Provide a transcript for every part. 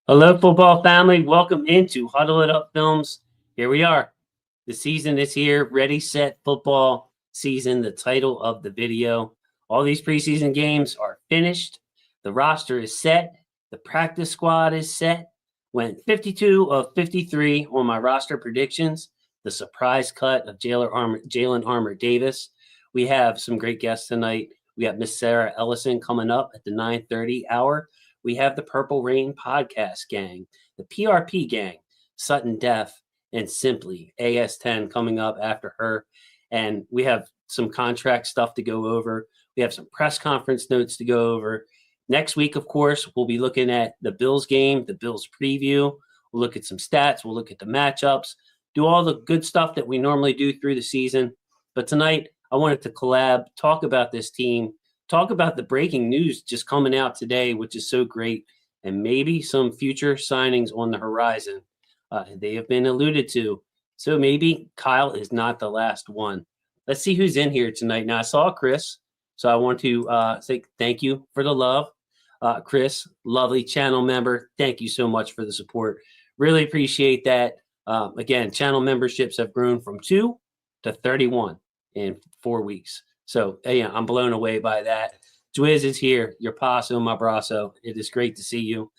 Hello, football family. Welcome into Huddle It Up Films. Here we are. The season is here. Ready, set, football season, the title of the video. All these preseason games are finished. The roster is set. The practice squad is set. Went 52 of 53 on my roster predictions. The surprise cut of Jalen Armour Davis. We have some great guests tonight. We have Miss Sarah Ellison coming up at the 9:30 hour. We have the Purple Rain Podcast Gang, the PRP Gang, Sutton Def, and Simply AS10 coming up after her. And we have some contract stuff to go over. We have some press conference notes to go over. Next week, of course, we'll be looking at the Bills game, the Bills preview. We'll look at some stats. We'll look at the matchups, do all the good stuff that we normally do through the season. But tonight, I wanted to collab, talk about this team, talk about the breaking news just coming out today, which is so great, and maybe some future signings on the horizon. They have been alluded to. So maybe Kyle is not the last one. Let's see who's in here tonight. Now, I saw Chris, so I want to say thank you for the love. Chris, lovely channel member. Thank you so much for the support. Really appreciate that. Again, channel memberships have grown from 2 to 31 in 4 weeks. So, yeah, I'm blown away by that. Dwiz is here, your paso, my brasso. It is great to see you.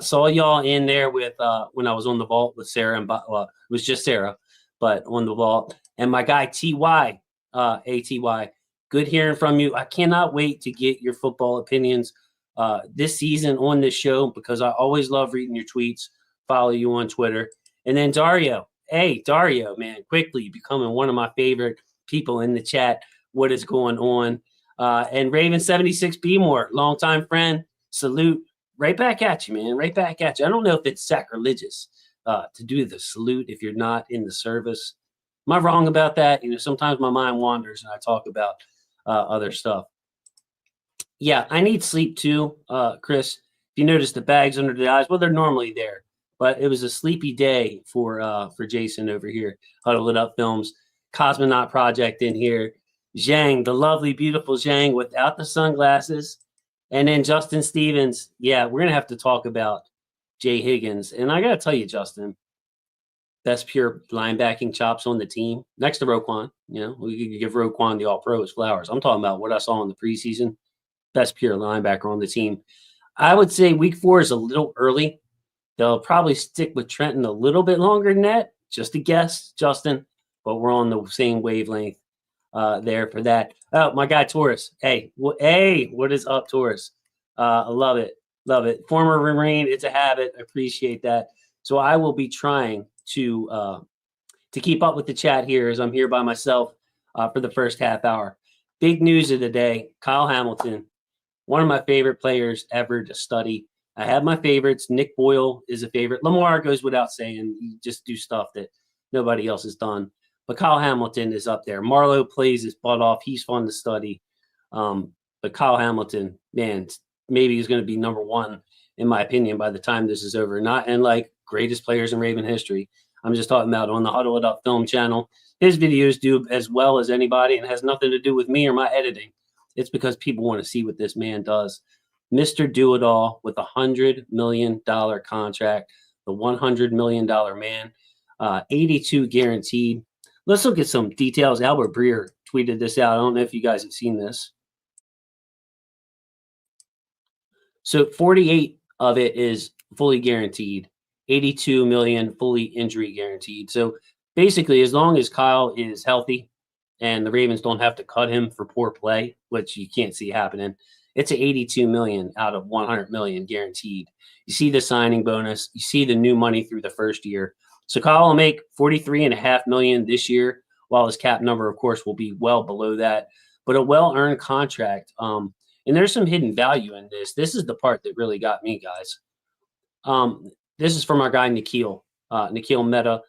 Saw y'all in there with when I was on the vault with Sarah, and it was just Sarah, but on the vault. And my guy, TY, ATY, good hearing from you. I cannot wait to get your football opinions this season on this show because I always love reading your tweets, follow you on Twitter. And then Dario. Hey, Dario, man, quickly becoming one of my favorite people in the chat. What is going on? And Raven76 More, longtime friend, salute. Right back at you, man. Right back at you. I don't know if it's sacrilegious to do the salute if you're not in the service. Am I wrong about that? You know, sometimes my mind wanders and I talk about other stuff. Yeah, I need sleep too, Chris. If you notice the bags under the eyes, well, they're normally there, but it was a sleepy day for Jason over here. Huddle It Up Films, Cosmonaut Project in here. Zhang, the lovely, beautiful Zhang without the sunglasses. And then Justin Stevens. Yeah, we're going to have to talk about Jay Higgins. And I got to tell you, Justin, best pure linebacking chops on the team. Next to Roquan. You know, we could give Roquan the all-pro his flowers. I'm talking about what I saw in the preseason. Best pure linebacker on the team. I would say week 4 is a little early. They'll probably stick with Trenton a little bit longer than that. Just a guess, Justin. But we're on the same wavelength. There for that. Oh, my guy Taurus. Hey, what is up, Taurus? I love it. Love it. Former Marine, it's a habit. I appreciate that. So I will be trying to keep up with the chat here as I'm here by myself for the first half hour. Big news of the day, Kyle Hamilton, one of my favorite players ever to study. I have my favorites. Nick Boyle is a favorite. Lamar goes without saying. You just do stuff that nobody else has done. But Kyle Hamilton is up there. Marlowe plays his butt off. He's fun to study. But Kyle Hamilton, man, maybe he's going to be number 1, in my opinion, by the time this is over. Not in like greatest players in Raven history. I'm just talking about on the Huddle It Up Film channel. His videos do as well as anybody and has nothing to do with me or my editing. It's because people want to see what this man does. Mr. Do-It-All with a $100 million contract, the $100 million man, 82 guaranteed. Let's look at some details. Albert Breer tweeted this out. I don't know if you guys have seen this. So 48 of it is fully guaranteed, 82 million fully injury guaranteed. So basically, as long as Kyle is healthy and the Ravens don't have to cut him for poor play, which you can't see happening, it's an 82 million out of 100 million guaranteed. You see the signing bonus. You see the new money through the first year. So Kyle will make $43.5 million this year, while his cap number, of course, will be well below that. But a well-earned contract. And there's some hidden value in this. This is the part that really got me, guys. This is from our guy, Nikhil. Nikhil Mehta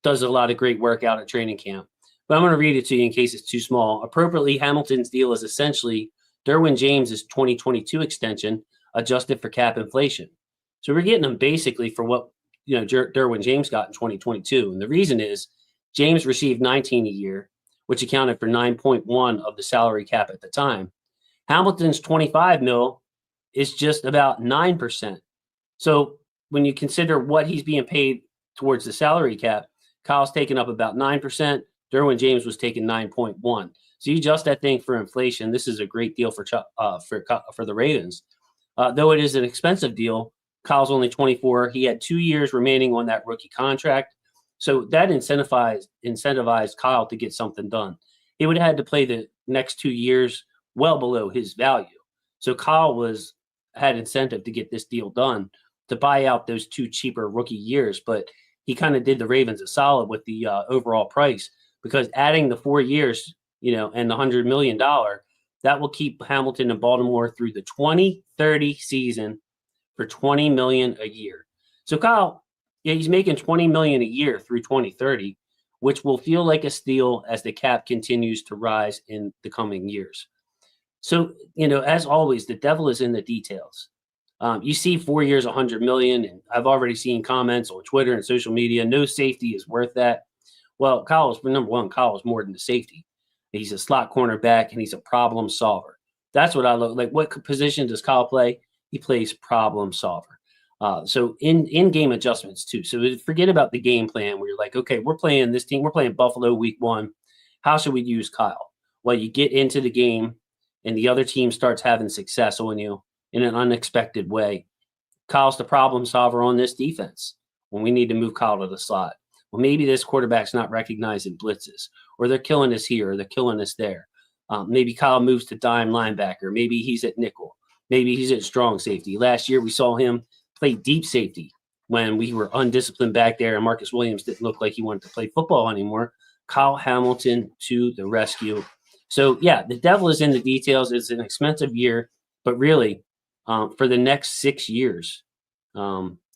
does a lot of great work out at training camp. But I'm going to read it to you in case it's too small. Appropriately, Hamilton's deal is essentially Derwin James's 2022 extension adjusted for cap inflation. So we're getting him basically for what Derwin James got in 2022. And the reason is James received 19 a year, which accounted for 9.1 of the salary cap at the time. Hamilton's 25 mil is just about 9%. So when you consider what he's being paid towards the salary cap, Kyle's taken up about 9%. Derwin James was taking 9.1. So you adjust that thing for inflation. This is a great deal for the Ravens. Though it is an expensive deal, Kyle's only 24. He had 2 years remaining on that rookie contract. So that incentivized Kyle to get something done. He would have had to play the next 2 years well below his value. So Kyle had incentive to get this deal done to buy out those 2 cheaper rookie years. But he kind of did the Ravens a solid with the overall price, because adding the 4 years, and the $100 million, that will keep Hamilton in Baltimore through the 2030 season for $20 million a year. So Kyle, he's making $20 million a year through 2030, which will feel like a steal as the cap continues to rise in the coming years. So, as always, the devil is in the details. You see 4 years, $100 million, and I've already seen comments on Twitter and social media, no safety is worth that. Well, number one, Kyle is more than the safety. He's a slot cornerback, and he's a problem solver. That's what I look like. What position does Kyle play? He plays problem solver. So in-game adjustments too. So forget about the game plan where you're like, okay, we're playing this team. We're playing Buffalo week 1. How should we use Kyle? Well, you get into the game and the other team starts having success on you in an unexpected way. Kyle's the problem solver on this defense when we need to move Kyle to the slot. Well, maybe this quarterback's not recognizing blitzes, or they're killing us here, or they're killing us there. Maybe Kyle moves to dime linebacker. Maybe he's at nickel. Maybe he's at strong safety. Last year we saw him play deep safety when we were undisciplined back there and Marcus Williams didn't look like he wanted to play football anymore. Kyle Hamilton to the rescue. So, yeah, the devil is in the details. It's an expensive year, but really for the next 6 years,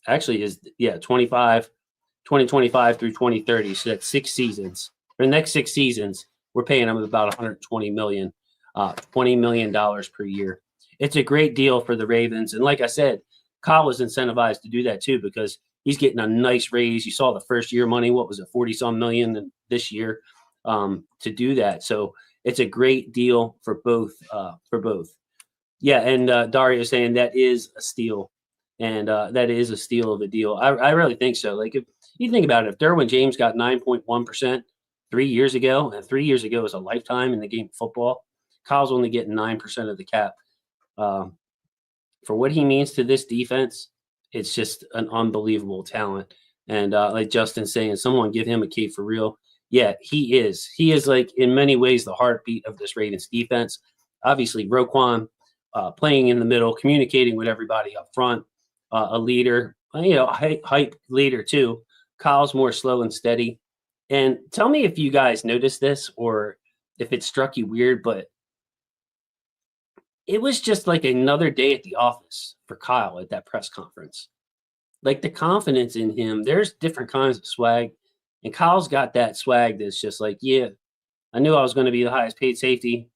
actually is 2025 through 2030. So that's 6 seasons. For the next 6 seasons, we're paying him about $120 million, $20 million per year. It's a great deal for the Ravens. And like I said, Kyle was incentivized to do that too, because he's getting a nice raise. You saw the first year money, what was it, 40-some million this year to do that. So it's a great deal for both. Yeah, and Dario is saying that is a steal. And that is a steal of a deal. I really think so. Like, if you think about it, if Derwin James got 9.1% 3 years ago, and 3 years ago is a lifetime in the game of football, Kyle's only getting 9% of the cap. For what he means to this defense, it's just an unbelievable talent. And like Justin's saying, someone give him a cape for real. Yeah, he is. He is, like, in many ways the heartbeat of this Ravens defense. Obviously, Roquan playing in the middle, communicating with everybody up front, a leader, hype leader too. Kyle's more slow and steady. And tell me if you guys noticed this or if it struck you weird, but it was just like another day at the office for Kyle at that press conference. Like, the confidence in him, there's different kinds of swag. And Kyle's got that swag that's just like, yeah, I knew I was going to be the highest paid safety.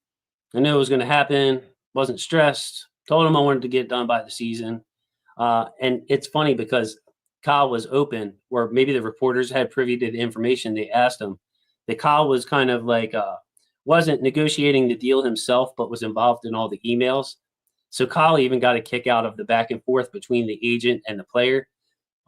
I knew it was going to happen. Wasn't stressed. Told him I wanted to get it done by the season. And it's funny because Kyle was open, or maybe the reporters had privy to the information. They asked him that Kyle was kind of like wasn't negotiating the deal himself, but was involved in all the emails. So Kyle even got a kick out of the back and forth between the agent and the player,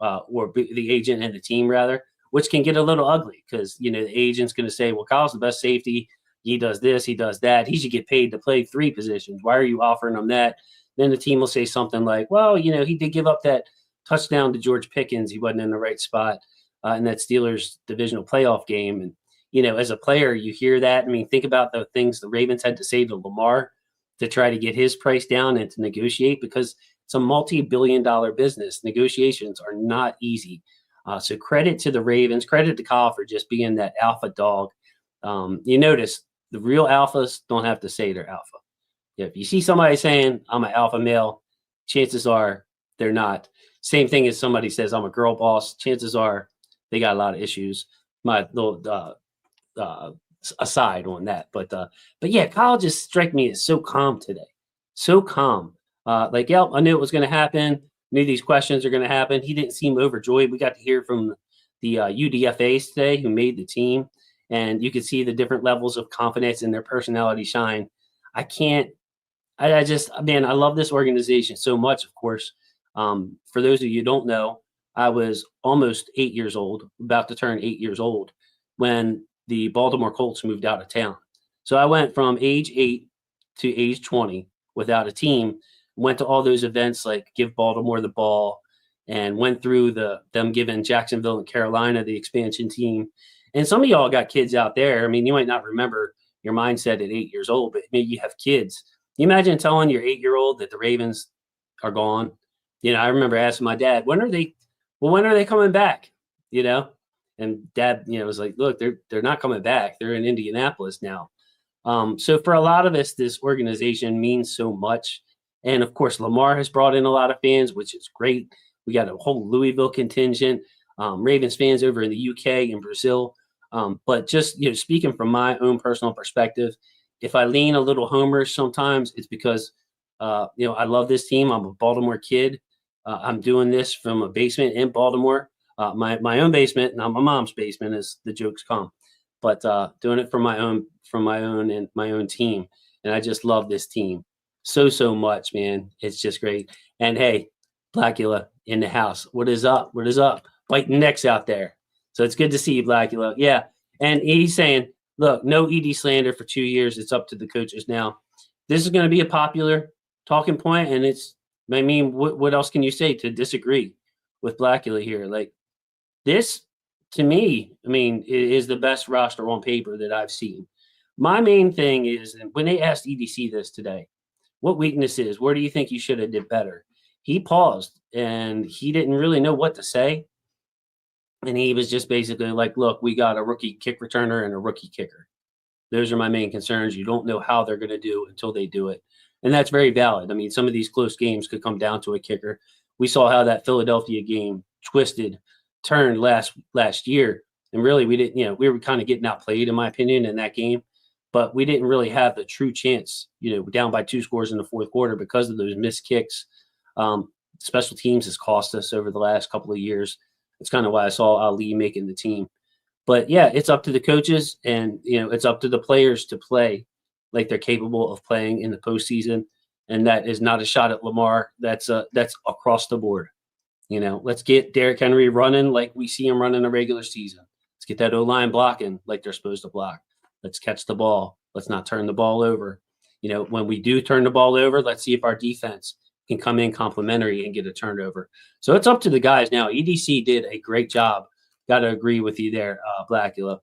or the agent and the team rather, which can get a little ugly because, the agent's going to say, well, Kyle's the best safety. He does this, he does that. He should get paid to play 3 positions. Why are you offering him that? Then the team will say something like, well, he did give up that touchdown to George Pickens. He wasn't in the right spot in that Steelers divisional playoff game. And, as a player, you hear that. I mean, think about the things the Ravens had to say to Lamar to try to get his price down and to negotiate, because it's a multi-billion-dollar business. Negotiations are not easy. So credit to the Ravens, credit to Kyle for just being that alpha dog. You notice the real alphas don't have to say they're alpha. If you see somebody saying, I'm an alpha male, chances are they're not. Same thing as somebody says, I'm a girl boss. Chances are they got a lot of issues. My little aside on that. But yeah, Kyle just struck me as so calm today. So calm. I knew it was going to happen. Knew these questions are going to happen. He didn't seem overjoyed. We got to hear from the UDFAs today who made the team. And you could see the different levels of confidence in their personality shine. I love this organization so much, of course. For those of you who don't know, I was almost 8 years old, about to turn 8 years old, when the Baltimore Colts moved out of town. So I went from age 8 to age 20 without a team, went to all those events like Give Baltimore the Ball, and went through them giving Jacksonville and Carolina the expansion team. And some of y'all got kids out there. I mean, you might not remember your mindset at 8 years old, but maybe you have kids. You imagine telling your 8-year-old that the Ravens are gone. I remember asking my dad, when are they coming back? And dad, was like, look, they're not coming back. They're in Indianapolis now. So for a lot of us, this organization means so much. And of course, Lamar has brought in a lot of fans, which is great. We got a whole Louisville contingent, Ravens fans over in the UK and Brazil. But just, speaking from my own personal perspective, if I lean a little homer sometimes, it's because, I love this team. I'm a Baltimore kid. I'm doing this from a basement in Baltimore, my own basement, not my mom's basement, as the jokes come, but doing it from my own team. And I just love this team so much, man. It's just great. And hey, Blackula in the house. What is up? What is up? Biting necks out there. So it's good to see you, Blackula. Yeah. And he's saying, look, no ED slander for 2 years. It's up to the coaches now. This is going to be a popular talking point, and what else can you say to disagree with Blackula here? Like, this, to me, is the best roster on paper that I've seen. My main thing is, when they asked EDC this today, what weaknesses, where do you think you should have did better? He paused, and he didn't really know what to say. And he was just basically like, look, we got a rookie kick returner and a rookie kicker. Those are my main concerns. You don't know how they're going to do until they do it. And that's very valid. Some of these close games could come down to a kicker. We saw how that Philadelphia game turned last year. And really, we didn't, we were kind of getting outplayed, in my opinion, in that game. But we didn't really have the true chance, down by 2 scores in the fourth quarter because of those missed kicks. Special teams has cost us over the last couple of years. It's kind of why I saw Ali making the team. But yeah, it's up to the coaches, and it's up to the players to play like they're capable of playing in the postseason. And that is not a shot at Lamar. That's across the board. Let's get Derrick Henry running like we see him running a regular season. Let's get that O-line blocking like they're supposed to block. Let's catch the ball. Let's not turn the ball over. When we do turn the ball over, let's see if our defense can come in complimentary and get a turnover. So it's up to the guys now. EDC did a great job. Got to agree with you there, Blackula.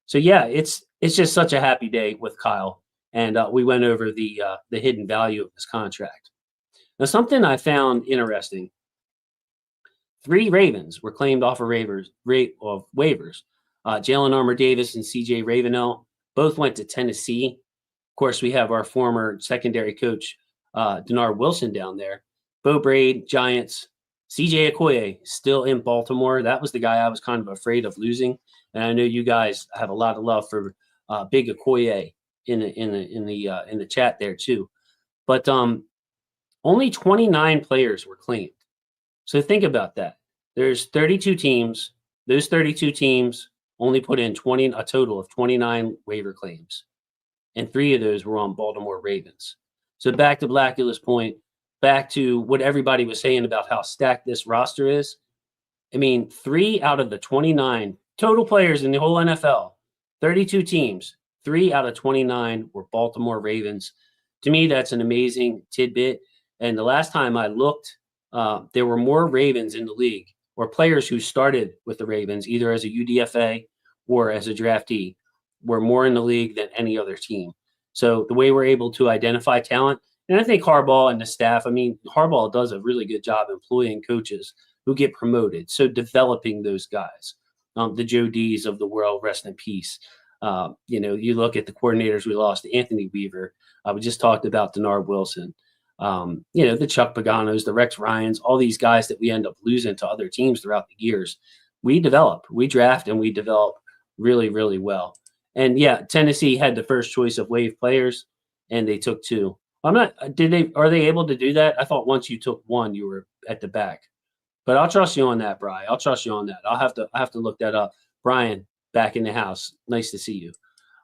So yeah, it's just such a happy day with Kyle, and we went over the hidden value of this contract. Now, something I found interesting: 3 Ravens were claimed off of waivers. Jalen Armour-Davis and C.J. Ravenel both went to Tennessee. Of course, we have our former secondary coach, Denard Wilson, down there. Bo Braid, Giants. C.J. Okoye still in Baltimore. That was the guy I was kind of afraid of losing, and I know you guys have a lot of love for Big Okoye in the chat there too. But only 29 players were claimed. So think about that. There's 32 teams. Those 32 teams only put in a total of 29 waiver claims, and 3 of those were on Baltimore Ravens. So back to Blackula's point, back to what everybody was saying about how stacked this roster is. 3 out of the 29 total players in the whole NFL, 32 teams, 3 out of 29 were Baltimore Ravens. To me, that's an amazing tidbit. And the last time I looked, there were more Ravens in the league, or players who started with the Ravens, either as a UDFA or as a draftee, were more in the league than any other team. So the way we're able to identify talent, and I think Harbaugh and the staff, Harbaugh does a really good job employing coaches who get promoted. So developing those guys, the Joe D's of the world, rest in peace. You look at the coordinators we lost, Anthony Weaver. We just talked about Denard Wilson. The Chuck Paganos, the Rex Ryans, all these guys that we end up losing to other teams throughout the years. We draft, and we develop really, really well. And yeah, Tennessee had the first choice of waive players, and they took 2. Are they able to do that? I thought once you took 1, you were at the back. But I'll trust you on that, Brian. I'll trust you on that. I'll have to look that up. Brian, back in the house. Nice to see you.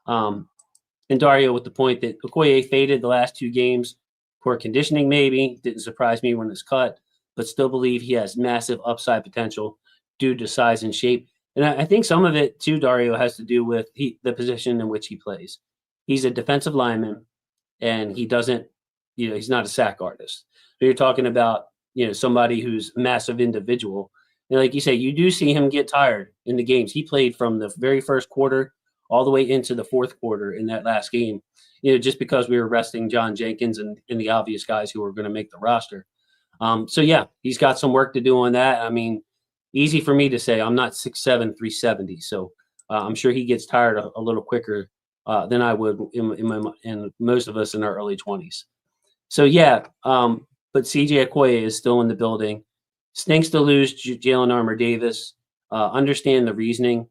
And Dario with the point that Okoye faded the last 2 games. Poor conditioning, maybe. Didn't surprise me when it's cut. but still believe he has massive upside potential due to size and shape. And I think some of it too, Dario, has to do with the position in which he plays. He's a defensive lineman, and he doesn't, he's not a sack artist. But you're talking about, somebody who's a massive individual. And like you say, you do see him get tired in the games. He played from the very first quarter all the way into the fourth quarter in that last game, just because we were resting John Jenkins and the obvious guys who were going to make the roster. So, yeah, he's got some work to do on that. I mean, easy for me to say. I'm not 6'7", 370. So I'm sure he gets tired a little quicker than I would in most of us in our early 20s. So, yeah, but CJ Okoye is still in the building. Stinks to lose Jalen Armour-Davis. Understand the reasoning.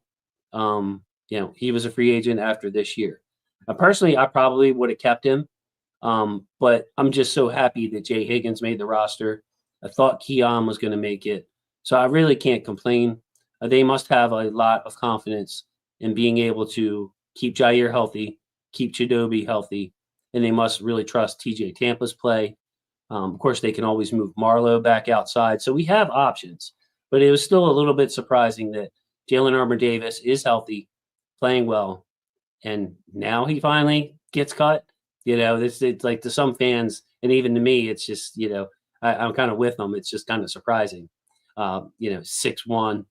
He was a free agent after this year. Personally, I probably would have kept him. But I'm just so happy that Jay Higgins made the roster. I thought Keon was going to make it. So I really can't complain. They must have a lot of confidence in being able to keep Jair healthy, keep Chidobe healthy, and they must really trust TJ Tampa's play. Of course, they can always move Marlowe back outside. So we have options. But it was still a little bit surprising that Jalen Armour-Davis is healthy, playing well, and now he finally gets cut. It's like to some fans, and even to me, it's just, I'm kind of with them. It's just kind of surprising. 6'1",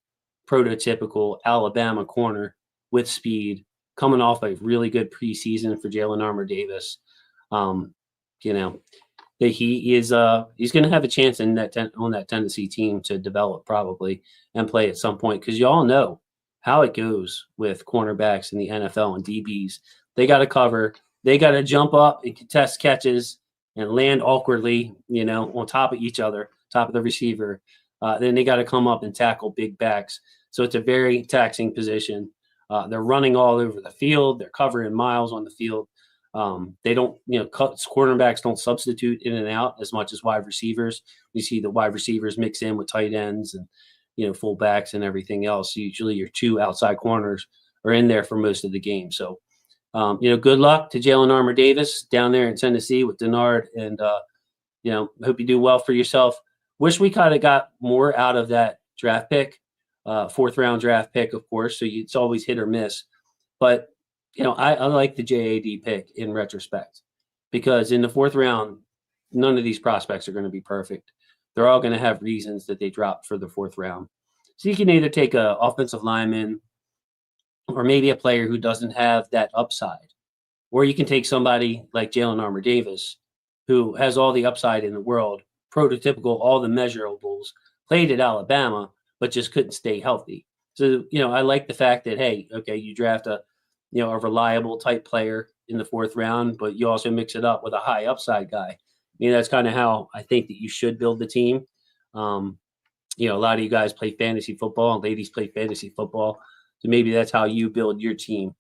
prototypical Alabama corner with speed, coming off a really good preseason for Jalen Armour-Davis. That he is he's going to have a chance on that Tennessee team to develop probably and play at some point, because you all know how it goes with cornerbacks in the NFL and DBs. They got to cover. They got to jump up and contest catches and land awkwardly, on top of each other, top of the receiver. Then they got to come up and tackle big backs. So it's a very taxing position. They're running all over the field. They're covering miles on the field. They don't, cornerbacks don't substitute in and out as much as wide receivers. You see the wide receivers mix in with tight ends and, fullbacks and everything else. Usually your two outside corners are in there for most of the game. So, good luck to Jalen Armour-Davis down there in Tennessee with Denard, and hope you do well for yourself. Wish we kind of got more out of that draft pick, fourth round draft pick, of course. So it's always hit or miss, but I like the JAD pick in retrospect, because in the fourth round, none of these prospects are going to be perfect. They're all going to have reasons that they dropped for the fourth round. So you can either take an offensive lineman, or maybe a player who doesn't have that upside. Or you can take somebody like Jalen Armour-Davis, who has all the upside in the world, prototypical, all the measurables, played at Alabama, but just couldn't stay healthy. So, I like the fact that, hey, okay, you draft a reliable type player in the fourth round, but you also mix it up with a high upside guy. That's kind of how I think that you should build the team. A lot of you guys play fantasy football, and ladies play fantasy football. So maybe that's how you build your team.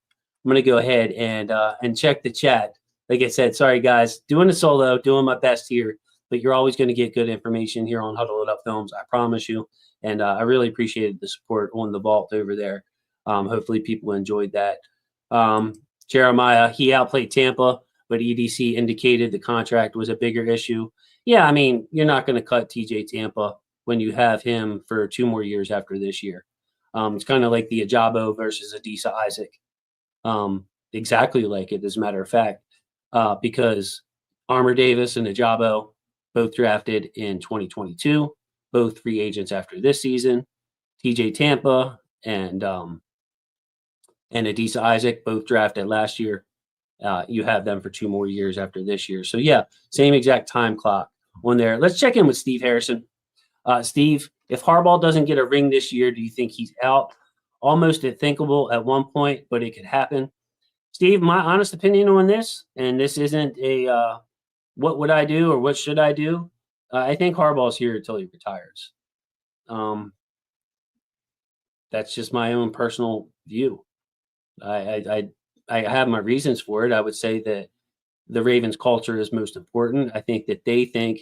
I'm going to go ahead and check the chat. Like I said, sorry, guys, doing a solo, doing my best here, but you're always going to get good information here on Huddle It Up Films. I promise you. And I really appreciated the support on the vault over there. Hopefully people enjoyed that. Jeremiah, he outplayed Tampa, but EDC indicated the contract was a bigger issue. Yeah, you're not going to cut TJ Tampa when you have him for 2 more years after this year. It's kind of like the Ajabo versus Adisa Isaac. Exactly like it, as a matter of fact, because Armour-Davis and Ajabo both drafted in 2022, both free agents after this season. TJ Tampa and Adisa Isaac both drafted last year. You have them for 2 more years after this year. So, yeah, same exact time clock on there. Let's check in with Steve Harrison. Steve, if Harbaugh doesn't get a ring this year, do you think he's out? Almost unthinkable at one point, but it could happen. Steve, my honest opinion on this, and this isn't a what would I do or what should I do? I think Harbaugh's here until he retires. That's just my own personal view. I have my reasons for it. I would say that the Ravens culture is most important. I think that they think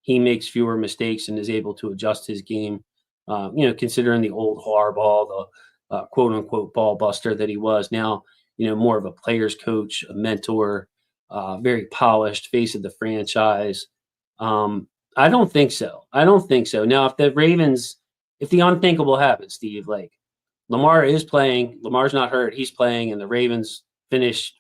he makes fewer mistakes and is able to adjust his game. Considering the old Harbaugh, the quote unquote ball buster that he was, now, more of a player's coach, a mentor, very polished face of the franchise. I I don't think so. I don't think so. Now, if the Ravens, if the unthinkable happens, Steve, like Lamar is playing, Lamar's not hurt, he's playing, and the Ravens finish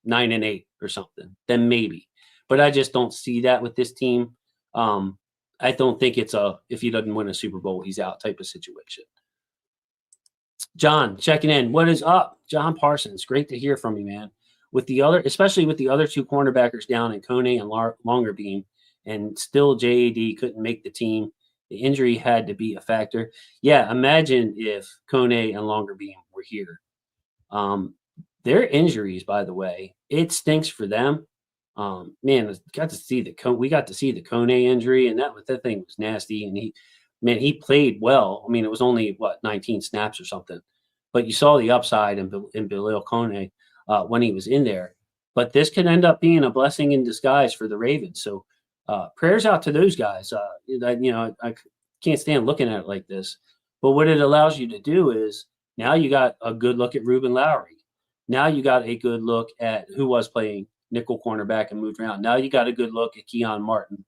9-8 or something, then maybe. But I just don't see that with this team. I don't think it's a if he doesn't win a Super Bowl, he's out type of situation. John checking in. What is up? John Parsons. Great to hear from you, man. With the other, especially with the other two cornerbackers down in Kone and Longerbeam, and still JAD couldn't make the team. The injury had to be a factor. Yeah, imagine if Kone and Longerbeam were here. Their injuries, by the way, it stinks for them. Man, we got to see the Kone injury, and that thing was nasty. And he played well. I mean, it was only 19 snaps or something, but you saw the upside in Bilal Kone when he was in there. But this can end up being a blessing in disguise for the Ravens. So prayers out to those guys. I can't stand looking at it like this. But what it allows you to do is now you got a good look at Ruben Lowry. Now you got a good look at who was playing nickel cornerback and moved around. Now you got a good look at Keon Martin.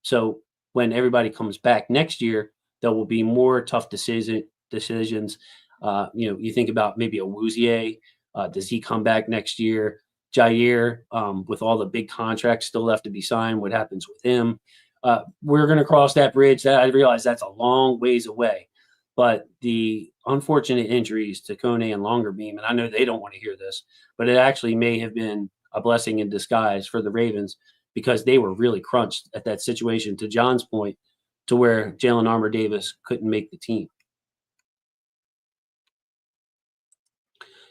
So when everybody comes back next year, there will be more tough decisions. You think about maybe a Wouzier. Does he come back next year? Jair, with all the big contracts still left to be signed, what happens with him? We're going to cross that bridge. I realize that's a long ways away. But the unfortunate injuries to Kone and Longerbeam, and I know they don't want to hear this, but it actually may have been a blessing in disguise for the Ravens because they were really crunched at that situation, to John's point, to where Jalen Armour-Davis couldn't make the team.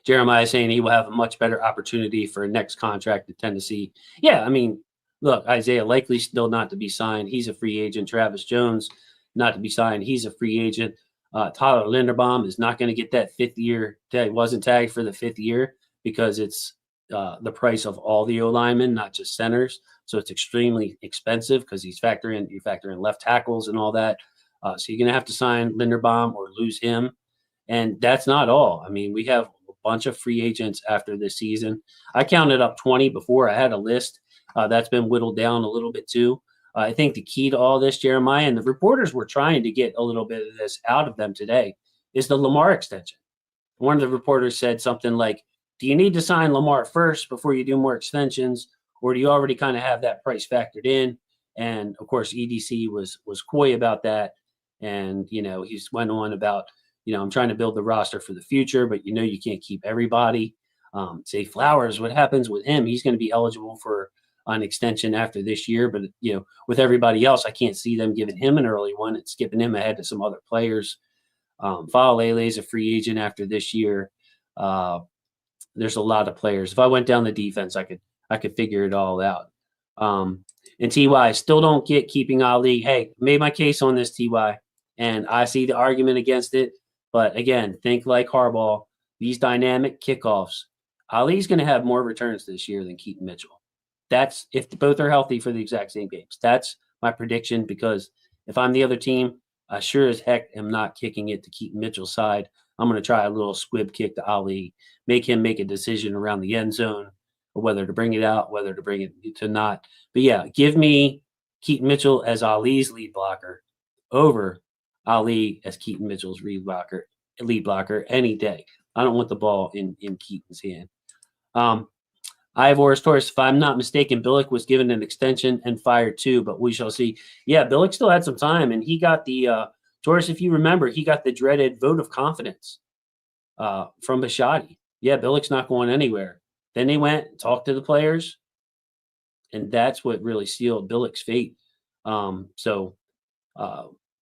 Jeremiah saying he will have a much better opportunity for a next contract in Tennessee. Yeah, I mean, look, Isaiah Likely still not to be signed. He's a free agent. Travis Jones not to be signed. He's a free agent. Tyler Linderbaum is not going to get that 5th year. He wasn't tagged for the 5th year because it's the price of all the O-linemen, not just centers. So it's extremely expensive because you factor in left tackles and all that. So you're going to have to sign Linderbaum or lose him. And that's not all. I mean, we have a bunch of free agents after this season. I counted up 20 before. I had a list. That's been whittled down a little bit too. I think the key to all this, Jeremiah, and the reporters were trying to get a little bit of this out of them today, is the Lamar extension. One of the reporters said something like, do you need to sign Lamar first before you do more extensions, or do you already kind of have that price factored in? And, of course, EDC was coy about that. And, he's went on about, I'm trying to build the roster for the future, but, you can't keep everybody. Say Flowers, what happens with him? He's going to be eligible for an extension after this year, but with everybody else, I can't see them giving him an early one and skipping him ahead to some other players. Faalele is a free agent after this year. There's a lot of players. If I went down the defense, I could figure it all out. And TY still don't get keeping Ali. Hey, made my case on this, TY, and I see the argument against it. But again, think like Harbaugh. These dynamic kickoffs. Ali's going to have more returns this year than Keaton Mitchell. That's if both are healthy for the exact same games. That's my prediction, because if I'm the other team, I sure as heck am not kicking it to Keaton Mitchell's side. I'm going to try a little squib kick to Ali, make him make a decision around the end zone, or whether to bring it out, whether to bring it to not. But yeah, give me Keaton Mitchell as Ali's lead blocker over Ali as Keaton Mitchell's lead blocker any day. I don't want the ball in Keaton's hand. Ivor Torres, if I'm not mistaken, Billick was given an extension and fired too, but we shall see. Yeah, Billick still had some time, and he got the Torres, if you remember, he got the dreaded vote of confidence from Bisciotti. Yeah, Billick's not going anywhere. Then they went and talked to the players, and that's what really sealed Billick's fate.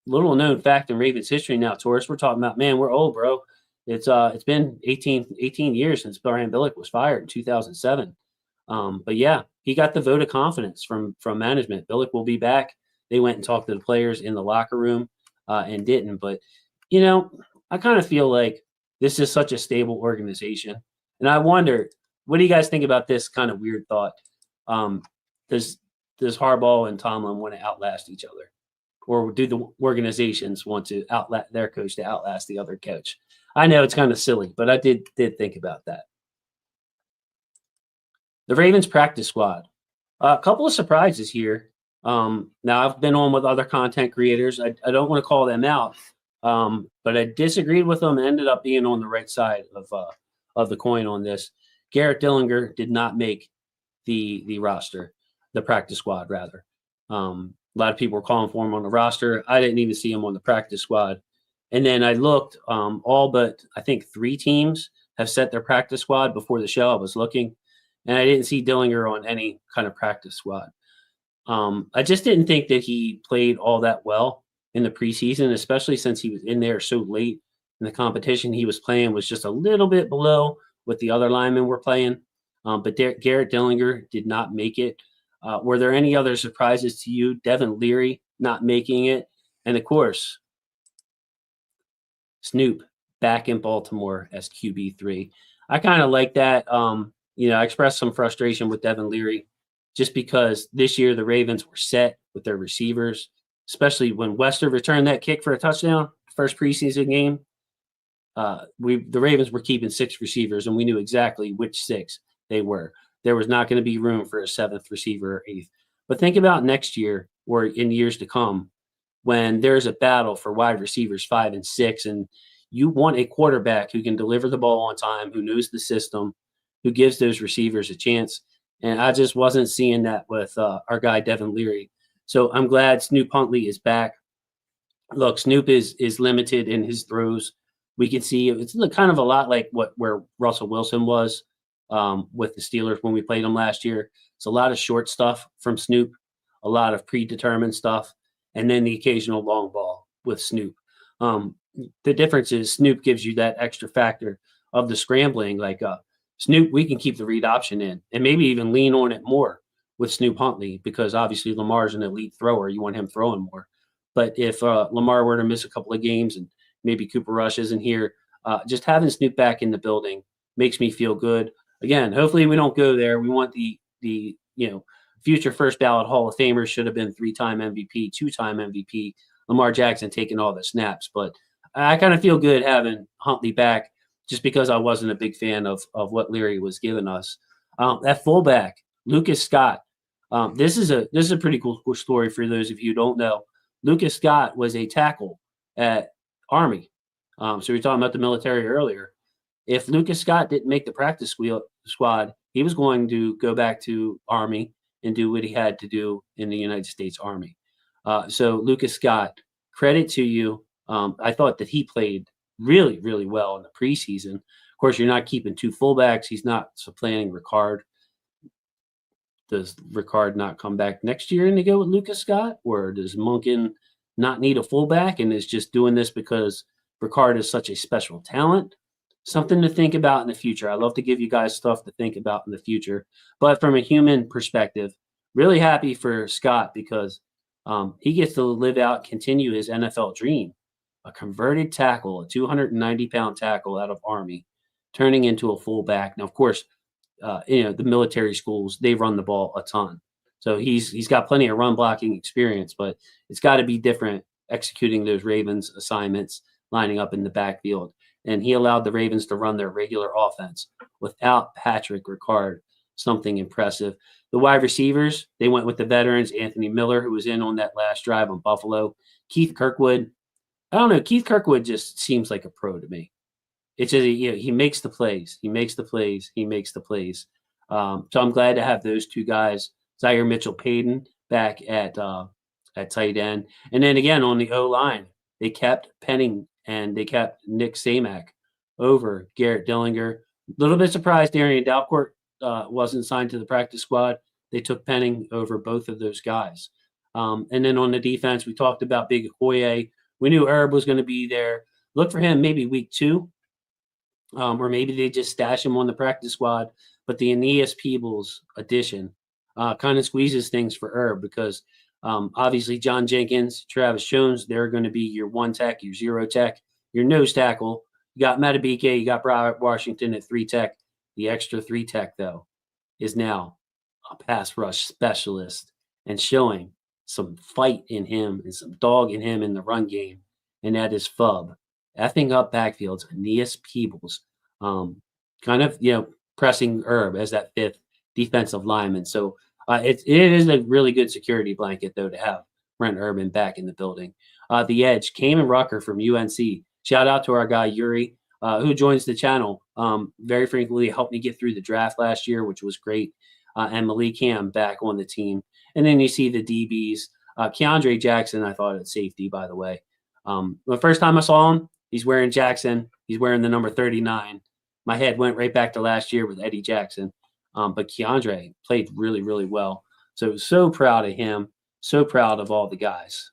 Little known fact in Ravens history now, Torres, we're talking about, man, we're old, bro. It's been 18 years since Brian Billick was fired in 2007. But yeah, he got the vote of confidence from management. Billick will be back. They went and talked to the players in the locker room and didn't. But, I kind of feel like this is such a stable organization. And I wonder, what do you guys think about this kind of weird thought? Does Harbaugh and Tomlin want to outlast each other? Or do the organizations want to outlast their coach to outlast the other coach? I know it's kind of silly, but I did think about that. The Ravens practice squad. A couple of surprises here. Now I've been on with other content creators. I don't want to call them out, but I disagreed with them and ended up being on the right side of the coin on this. Garrett Dillinger did not make the roster, the practice squad rather. A lot of people were calling for him on the roster. I didn't even see him on the practice squad. And then I looked, all but I think 3 teams have set their practice squad before the show. I was looking, and I didn't see Dillinger on any kind of practice squad. I just didn't think that he played all that well in the preseason, especially since he was in there so late in the competition. He was playing was just a little bit below what the other linemen were playing. But Garrett Dillinger did not make it. Were there any other surprises to you? Devin Leary not making it. And of course, Snoop back in Baltimore as QB3. I kind of like that. I expressed some frustration with Devin Leary just because this year the Ravens were set with their receivers, especially when Wester returned that kick for a touchdown, first preseason game. The Ravens were keeping 6 receivers, and we knew exactly which 6 they were. There was not going to be room for a 7th receiver or 8th. But think about next year or in years to come when there's a battle for wide receivers 5 and 6, and you want a quarterback who can deliver the ball on time, who knows the system, who gives those receivers a chance. And I just wasn't seeing that with our guy Devin Leary. So I'm glad Snoop Huntley is back. Look, Snoop is limited in his throws. We can see it's kind of a lot like where Russell Wilson was with the Steelers when we played him last year. It's a lot of short stuff from Snoop, a lot of predetermined stuff, and then the occasional long ball with Snoop. The difference is Snoop gives you that extra factor of the scrambling. Like Snoop, we can keep the read option in and maybe even lean on it more with Snoop Huntley because obviously Lamar's an elite thrower. You want him throwing more. But if Lamar were to miss a couple of games and maybe Cooper Rush isn't here, just having Snoop back in the building makes me feel good. Again, hopefully we don't go there. We want the future first ballot Hall of Famers should have been 3-time MVP, 2-time MVP, Lamar Jackson taking all the snaps. But I kind of feel good having Huntley back just because I wasn't a big fan of what Leary was giving us. At fullback, Lucas Scott. This is a pretty cool story for those of you who don't know. Lucas Scott was a tackle at Army. So we were talking about the military earlier. If Lucas Scott didn't make the practice squad, he was going to go back to Army and do what he had to do in the United States Army. So Lucas Scott, credit to you. I thought that he played really, really well in the preseason. Of course, you're not keeping 2 fullbacks. He's not supplanting Ricard. Does Ricard not come back next year and they go with Lucas Scott? Or does Monken not need a fullback and is just doing this because Ricard is such a special talent? Something to think about in the future. I love to give you guys stuff to think about in the future. But from a human perspective, really happy for Scott because he gets to live out, continue his NFL dream. A converted tackle, a 290-pound tackle out of Army, turning into a fullback. Now, of course, the military schools, they run the ball a ton. So he's got plenty of run blocking experience, but it's got to be different executing those Ravens assignments, lining up in the backfield. And he allowed the Ravens to run their regular offense without Patrick Ricard, something impressive. The wide receivers, they went with the veterans, Anthony Miller, who was in on that last drive on Buffalo. Keith Kirkwood. I don't know. Keith Kirkwood just seems like a pro to me. It's just, he makes the plays. He makes the plays. He makes the plays. So I'm glad to have those 2 guys, Zaire Mitchell-Payton back at tight end. And then again, on the O-line, they kept Penning and they kept Nick Samak over Garrett Dillinger. A little bit surprised Darian Dalcourt wasn't signed to the practice squad. They took Penning over both of those guys. And then on the defense, we talked about Big Okoye. We knew Herb was going to be there. Look for him maybe week 2, or maybe they just stash him on the practice squad. But the Aeneas Peebles addition kind of squeezes things for Herb because obviously John Jenkins, Travis Jones, they're going to be your 1 tech, your 0 tech, your nose tackle. You got Matabike, you got Broward Washington at 3 tech. The extra 3 tech, though, is now a pass rush specialist and showing some fight in him and some dog in him in the run game, and that is Fub. Effing up backfields, Aeneas Peebles, kind of, pressing Herb as that 5th defensive lineman. So It is a really good security blanket, though, to have Brent Urban back in the building. The Edge, Cayman Rucker from UNC. Shout out to our guy, Yuri, who joins the channel very frequently, helped me get through the draft last year, which was great. And Malik Cam back on the team. And then you see the DBs. Keandre Jackson, I thought at safety, by the way. The first time I saw him, he's wearing Jackson. He's wearing the number 39. My head went right back to last year with Eddie Jackson. But Keandre played really, really well. So proud of him. So proud of all the guys.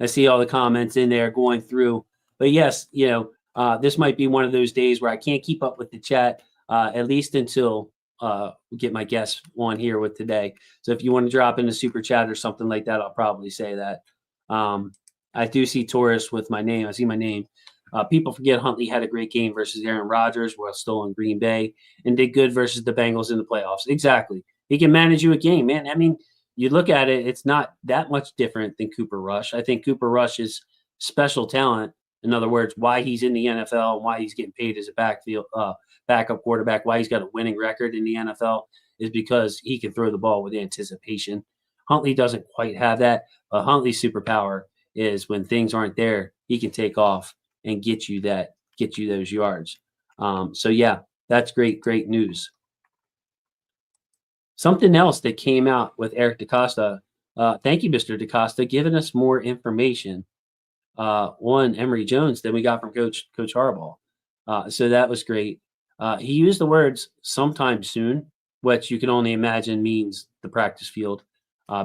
I see all the comments in there going through. But yes, this might be one of those days where I can't keep up with the chat, at least until we get my guests on here with today. So if you want to drop in a super chat or something like that, I'll probably say that. I do see Taurus with my name. I see my name. People forget Huntley had a great game versus Aaron Rodgers while still in Green Bay and did good versus the Bengals in the playoffs. Exactly. He can manage you a game, man. I mean, you look at it, it's not that much different than Cooper Rush. I think Cooper Rush is special talent. In other words, why he's in the NFL and why he's getting paid as a backup quarterback, why he's got a winning record in the NFL is because he can throw the ball with anticipation. Huntley doesn't quite have that, but Huntley's superpower is when things aren't there, he can take off and get you those yards. So yeah, that's great news. Something else that came out with Eric DeCosta. Thank you, Mr. DeCosta, giving us more information on Emery Jones than we got from Coach Harbaugh. So that was great. He used the words "sometime soon," which you can only imagine means the practice field,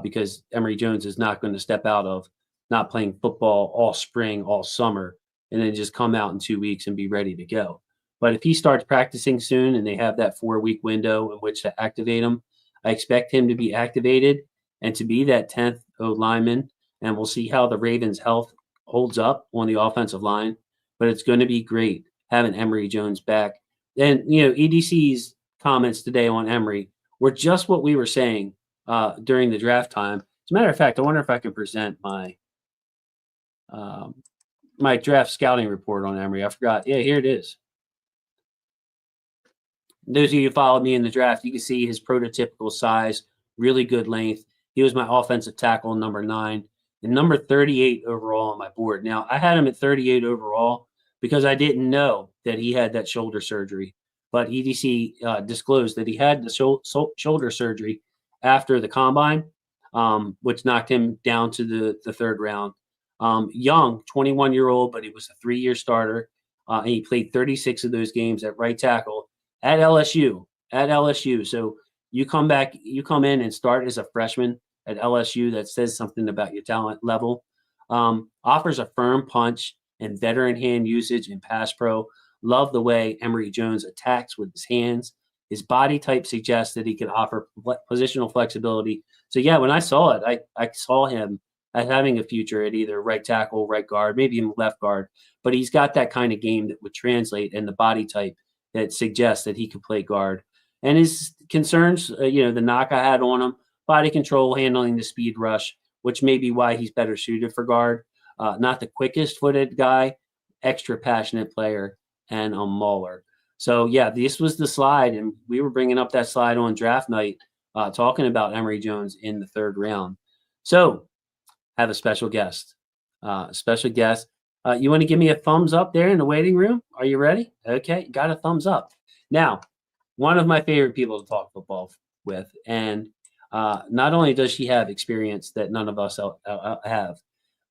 because Emery Jones is not going to step out of not playing football all spring, all summer, and then just come out in 2 weeks and be ready to go. But if he starts practicing soon and they have that 4-week window in which to activate him, I expect him to be activated and to be that 10th O lineman. And we'll see how the Ravens' health holds up on the offensive line. But it's going to be great having Emery Jones back. And, EDC's comments today on Emery were just what we were saying during the draft time. As a matter of fact, I wonder if I can present my my draft scouting report on Emery. I forgot. Yeah, here it is. Those of you who followed me in the draft, you can see his prototypical size, really good length. He was my offensive tackle, number 9, and number 38 overall on my board. Now, I had him at 38 overall because I didn't know that he had that shoulder surgery. But EDC disclosed that he had the shoulder surgery after the combine, which knocked him down to the third round. Young, 21-year-old, but he was a 3-year starter. And he played 36 of those games at right tackle at LSU. So you come in and start as a freshman at LSU. That says something about your talent level. Offers a firm punch and veteran hand usage in pass pro. Love the way Emery Jones attacks with his hands. His body type suggests that he can offer positional flexibility. So yeah, when I saw it, I saw him as having a future at either right tackle, right guard, maybe even left guard. But he's got that kind of game that would translate in the body type that suggests that he could play guard. And his concerns, the knock I had on him, body control, handling the speed rush, which may be why he's better suited for guard. Not the quickest footed guy, extra passionate player, and a mauler. So yeah, this was the slide, and we were bringing up that slide on draft night, talking about Emery Jones in the third round. So have a special guest. You want to give me a thumbs up there in the waiting room? Are you ready? Okay, got a thumbs up. Now, one of my favorite people to talk football with, and not only does she have experience that none of us have,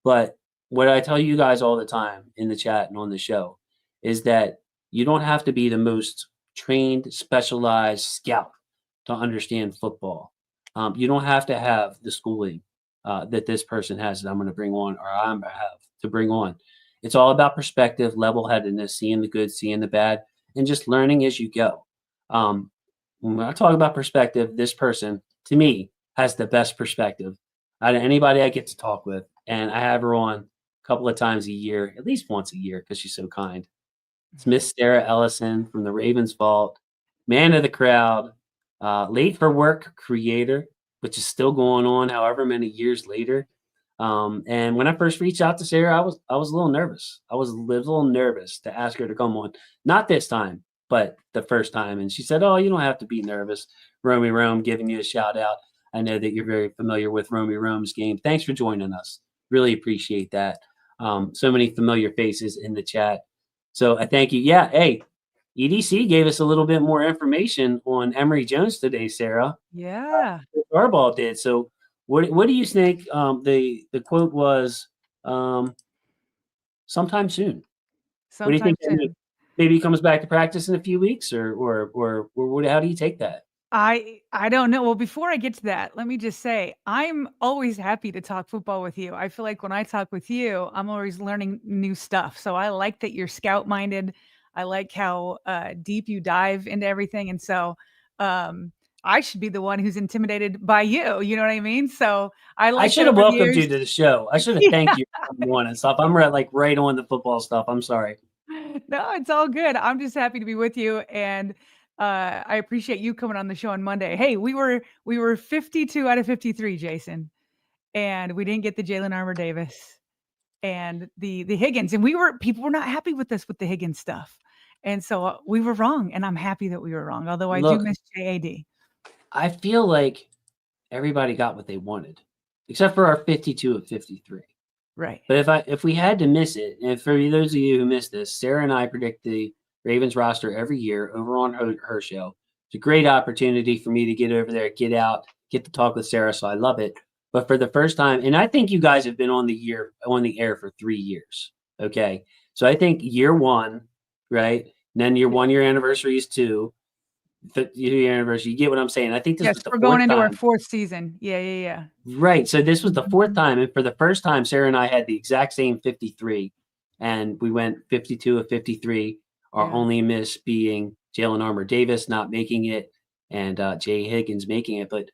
but what I tell you guys all the time in the chat and on the show is that you don't have to be the most trained, specialized scout to understand football. You don't have to have the schooling that this person has that I'm going to bring on, or I'm going to have to bring on. It's all about perspective, level-headedness, seeing the good, seeing the bad, and just learning as you go. When I talk about perspective, this person, to me, has the best perspective out of anybody I get to talk with. And I have her on a couple of times a year, at least once a year, because she's so kind. It's Miss Sarah Ellison from the Ravens Vault, man of the crowd, late for work creator, which is still going on however many years later. And when I first reached out to Sarah, I was a little nervous. I was a little nervous to ask her to come on. Not this time. but the first time. And she said, "Oh, you don't have to be nervous. Romy Rome giving you a shout out. I know that you're very familiar with Romy Rome's game. Thanks for joining us. Really appreciate that. So many familiar faces in the chat. So I thank you. Yeah. Hey, EDC gave us a little bit more information on Emery Jones today, Sarah. Yeah. Harbaugh did. So what do you think? The quote was sometime soon. What do you Sometime think that means? soon. Maybe he comes back to practice in a few weeks, or how do you take that? I don't know. Well, before I get to that, let me just say I'm always happy to talk football with you. I feel like when I talk with you, I'm always learning new stuff. So I like that you're scout minded. I like how deep you dive into everything, and so um, I should be the one who's intimidated by you. You know what I mean? So I I like should that have over the welcomed you years. to the show. I should have thanked you for coming on and stuff. I'm right on the football stuff. I'm sorry. No, it's all good. I'm just happy to be with you, and I appreciate you coming on the show on Monday. Hey, we were 52 out of 53, Jason, and we didn't get the Jalen Armour Davis and the Higgins, and people were not happy with us with the Higgins stuff, and so we were wrong, and I'm happy that we were wrong. Although I do Look, miss JAD. I feel like everybody got what they wanted, except for our 52 of 53. Right. But if we had to miss it, and for those of you who missed this, Sarah and I predict the Ravens roster every year over on her show. It's a great opportunity for me to get over there, get out, get to talk with Sarah. So I love it. But for the first time, and I think you guys have been on the air for 3 years. Okay. So I think year one, right? And then your 1 year anniversary is two. The year anniversary. You get what I'm saying? I think this Yes, was the we're going fourth into our time. 4th season. Yeah, yeah, yeah. Right. So this was the fourth Mhm. time. And for the first time, Sarah and I had the exact same 53. And we went 52 of 53. Our Yeah, only miss being Jalen Armour Davis not making it and Jay Higgins making it. But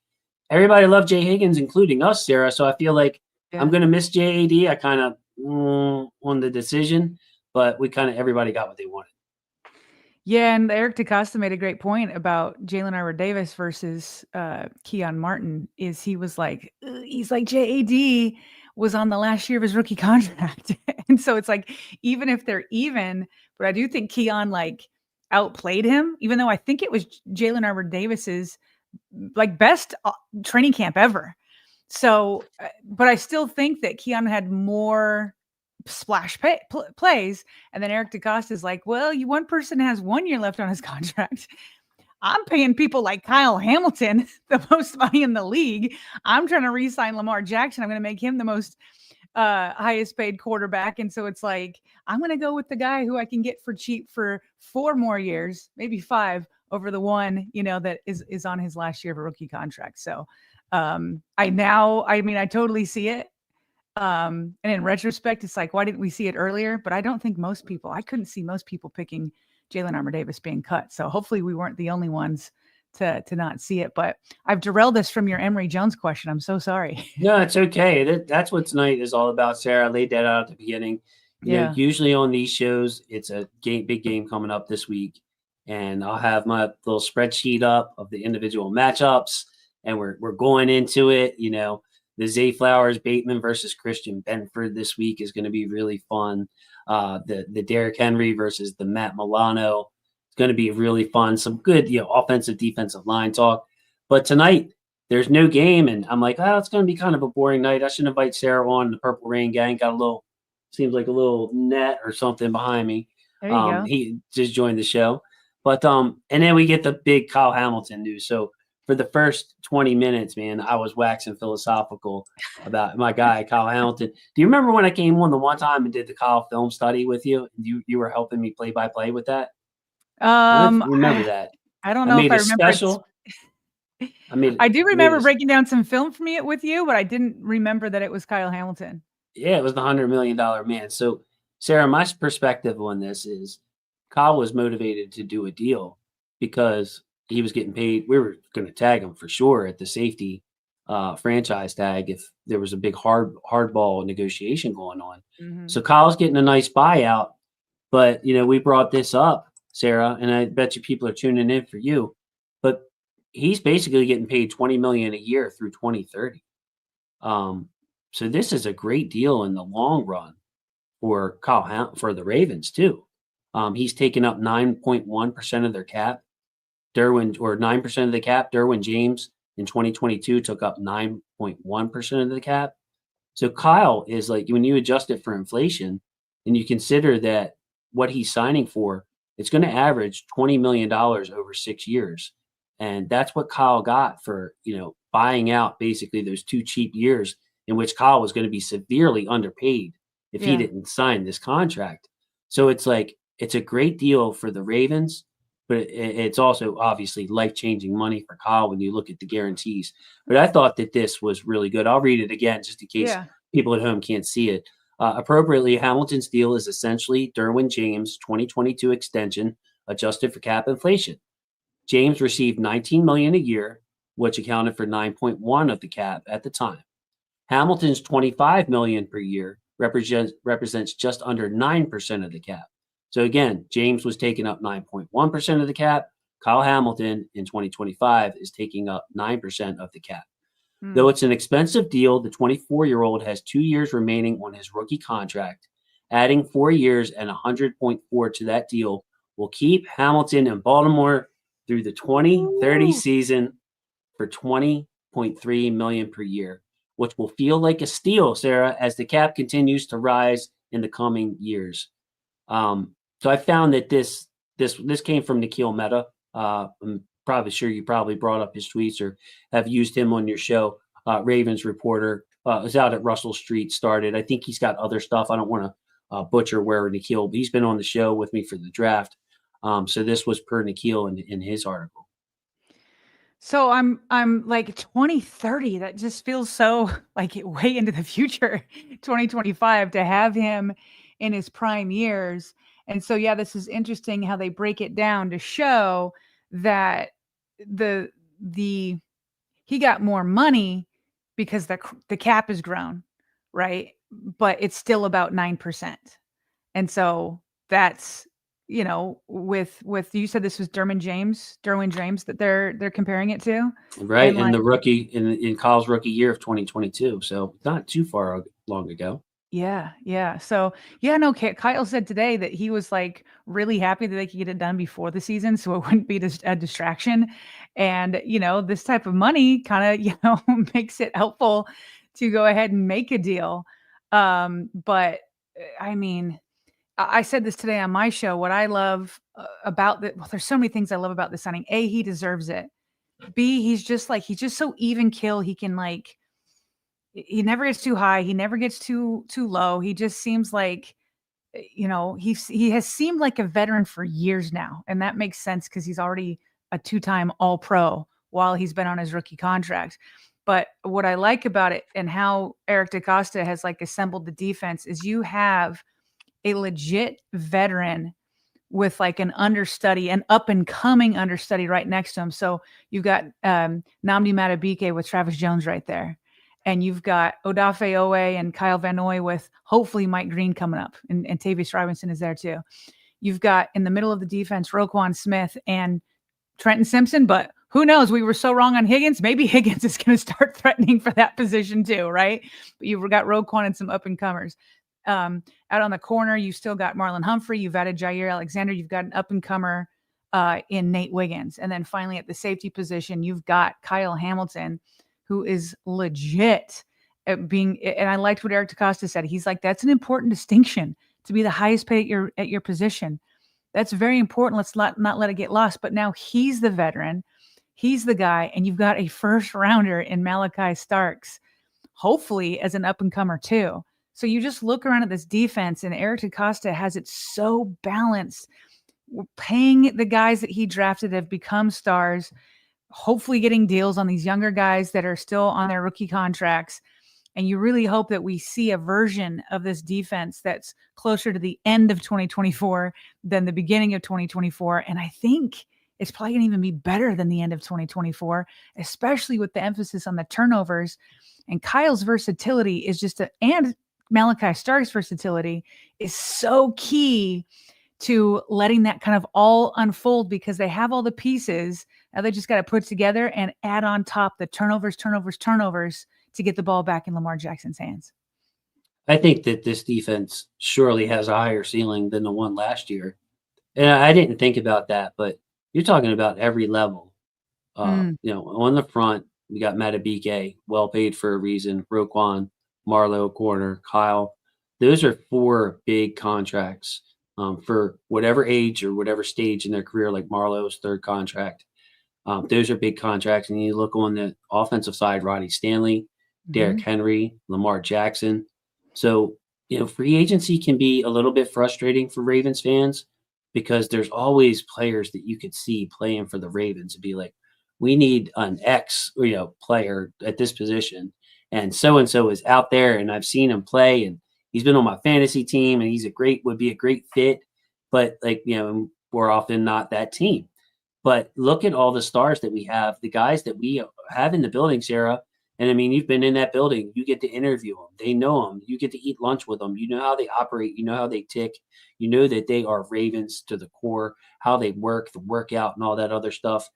everybody loved Jay Higgins, including us, Sarah. So I feel like I'm yeah. going to miss JAD. I kind of on the decision, but everybody got what they wanted. Yeah, and Eric DeCosta made a great point about Jalen Arbor Davis versus Keon Martin. Is he was like, he's like JAD was on the last year of his rookie contract, and so it's like even if they're even, but I do think Keon like outplayed him. Even though I think it was Jalen Arbor Davis's like best training camp ever. So, but I still think that Keon had more splash plays. And then Eric DeCosta is like, well, one person has 1 year left on his contract. I'm paying people like Kyle Hamilton the most money in the league. I'm trying to re-sign Lamar Jackson. I'm going to make him the most highest paid quarterback. And so it's like, I'm going to go with the guy who I can get for cheap for 4 more years, maybe 5 over the one, that is on his last year of a rookie contract. So I totally see it. And in retrospect, it's like, why didn't we see it earlier? But I don't think I couldn't see most people picking Jalen Armour Davis being cut. So hopefully we weren't the only ones to not see it. But I've derailed us from your Emery Jones question. I'm so sorry. No, it's okay. That's what tonight is all about, Sarah. I laid that out at the beginning. Yeah. Usually on these shows, it's a big game coming up this week, and I'll have my little spreadsheet up of the individual matchups, and we're going into it. The Zay Flowers Bateman versus Christian Benford this week is going to be really fun. The Derrick Henry versus the Matt Milano. It's going to be really fun. Some good, offensive defensive line talk. But tonight, there's no game, and I'm like, it's going to be kind of a boring night. I should invite Sarah on. The Purple Rain gang got seems like a little net or something behind me. There you go. He just joined the show, but and then we get the big Kyle Hamilton news. So for the first 20 minutes, man, I was waxing philosophical about my guy Kyle Hamilton. Do you remember when I came on the one time and did the Kyle film study with you? You were helping me play by play with that. I don't know if Um, you remember I, that. I don't I know if made I a remember it. special. I do I made remember a breaking down some film for me with you, but I didn't remember that it was Kyle Hamilton. Yeah, it was the $100 million man. So, Sarah, my perspective on this is Kyle was motivated to do a deal because he was getting paid. We were going to tag him for sure at the safety franchise tag if there was a big hardball negotiation going on. Mhm. So Kyle's getting a nice buyout, but we brought this up, Sarah, and I bet you people are tuning in for you. But he's basically getting paid $20 million a year through 2030. So this is a great deal in the long run for for the Ravens too. He's taken up 9.1% of their cap. 9% of the cap. Derwin James in 2022 took up 9.1% of the cap. So Kyle is like, when you adjust it for inflation and you consider that what he's signing for, it's going to average $20 million over 6 years. And that's what Kyle got for, buying out basically those 2 cheap years in which Kyle was going to be severely underpaid if he didn't sign this contract. So it's like, it's a great deal for the Ravens, but it's also obviously life-changing money for Kyle when you look at the guarantees. But I thought that this was really good. I'll read it again just in case people at home can't see it. Appropriately, Hamilton's deal is essentially Derwin James' 2022 extension adjusted for cap inflation. James received $19 million a year, which accounted for 9.1 of the cap at the time. Hamilton's $25 million per year represents just under 9% of the cap. So again, James was taking up 9.1% of the cap. Kyle Hamilton in 2025 is taking up 9% of the cap. Though it's an expensive deal, the 24-year-old has 2 years remaining on his rookie contract. Adding 4 years and 100.4 to that deal will keep Hamilton in Baltimore through the 2030 season for $20.3 million per year, which will feel like a steal, Sarah, as the cap continues to rise in the coming years. So I found that this came from Nikhil Mehta. I'm probably sure you probably brought up his tweets or have used him on your show. Ravens reporter was out at Russell Street, started. I think he's got other stuff. I don't want to butcher where Nikhil, but he's been on the show with me for the draft. So this was per Nikhil in his article. So I'm like 2030. That just feels so like way into the future, 2025, to have him in his prime years. And so, this is interesting how they break it down to show that he got more money because the cap has grown, right? But it's still about 9%. And so that's, with you said this was Derwin James that they're comparing it to. Right. And the rookie in Kyle's rookie year of 2022. So not too far long ago. Yeah. So, no, Kyle said today that he was like really happy that they could get it done before the season so it wouldn't be a distraction. And, this type of money kind of, makes it helpful to go ahead and make a deal. But I mean, I said this today on my show. What I love about there's so many things I love about this signing. A, he deserves it. B, he's just so even kill. He can he never gets too high. He never gets too low. He just seems like, he has seemed like a veteran for years now. And that makes sense because he's already a 2-time All-Pro while he's been on his rookie contract. But what I like about it and how Eric DeCosta has assembled the defense is you have a legit veteran with an understudy, an up and coming understudy right next to him. So you've got Nnamdi Madubuike with Travis Jones right there. And you've got Odafe Owe and Kyle Van Noy with hopefully Mike Green coming up. And Tavius Robinson is there too. You've got in the middle of the defense, Roquan Smith and Trenton Simpson. But who knows? We were so wrong on Higgins. Maybe Higgins is going to start threatening for that position too, right? But you've got Roquan and some up and comers. Out on the corner, you still got Marlon Humphrey. You've added Jair Alexander. You've got an up and comer in Nate Wiggins. And then finally at the safety position, you've got Kyle Hamilton, who is legit at being, and I liked what Eric DeCosta said. He's like, that's an important distinction to be the highest paid at your position. That's very important. Let's not let it get lost. But now he's the veteran. He's the guy. And you've got a first rounder in Malachi Starks, hopefully as an up and comer too. So you just look around at this defense and Eric DeCosta has it so balanced. We're paying the guys that he drafted have become stars, hopefully getting deals on these younger guys that are still on their rookie contracts. And you really hope that we see a version of this defense that's closer to the end of 2024 than the beginning of 2024. And I think it's probably going to even be better than the end of 2024, especially with the emphasis on the turnovers. And Kyle's versatility is and Malachi Stark's versatility is so key to letting that kind of all unfold because they have all the pieces. Now they just got to put together and add on top the turnovers to get the ball back in Lamar Jackson's hands. I think that this defense surely has a higher ceiling than the one last year. And I didn't think about that, but you're talking about every level. Mm, On the front, we got Matabike, well paid for a reason. Roquan, Marlowe, corner, Kyle. Those are 4 big contracts for whatever age or whatever stage in their career, like Marlowe's 3rd contract. Those are big contracts. And you look on the offensive side, Roddy Stanley, Derrick mhm, Henry, Lamar Jackson. So, free agency can be a little bit frustrating for Ravens fans because there's always players that you could see playing for the Ravens and be like, we need an X, player at this position. And so is out there. And I've seen him play and he's been on my fantasy team and would be a great fit. But we're often not that team. But look at all the stars that we have, the guys that we have in the building, Sarah. And I mean, you've been in that building. You get to interview them. They know them. You get to eat lunch with them. You know how they operate. You know how they tick. You know that they are Ravens to the core, how they work, the workout, and all that other stuff.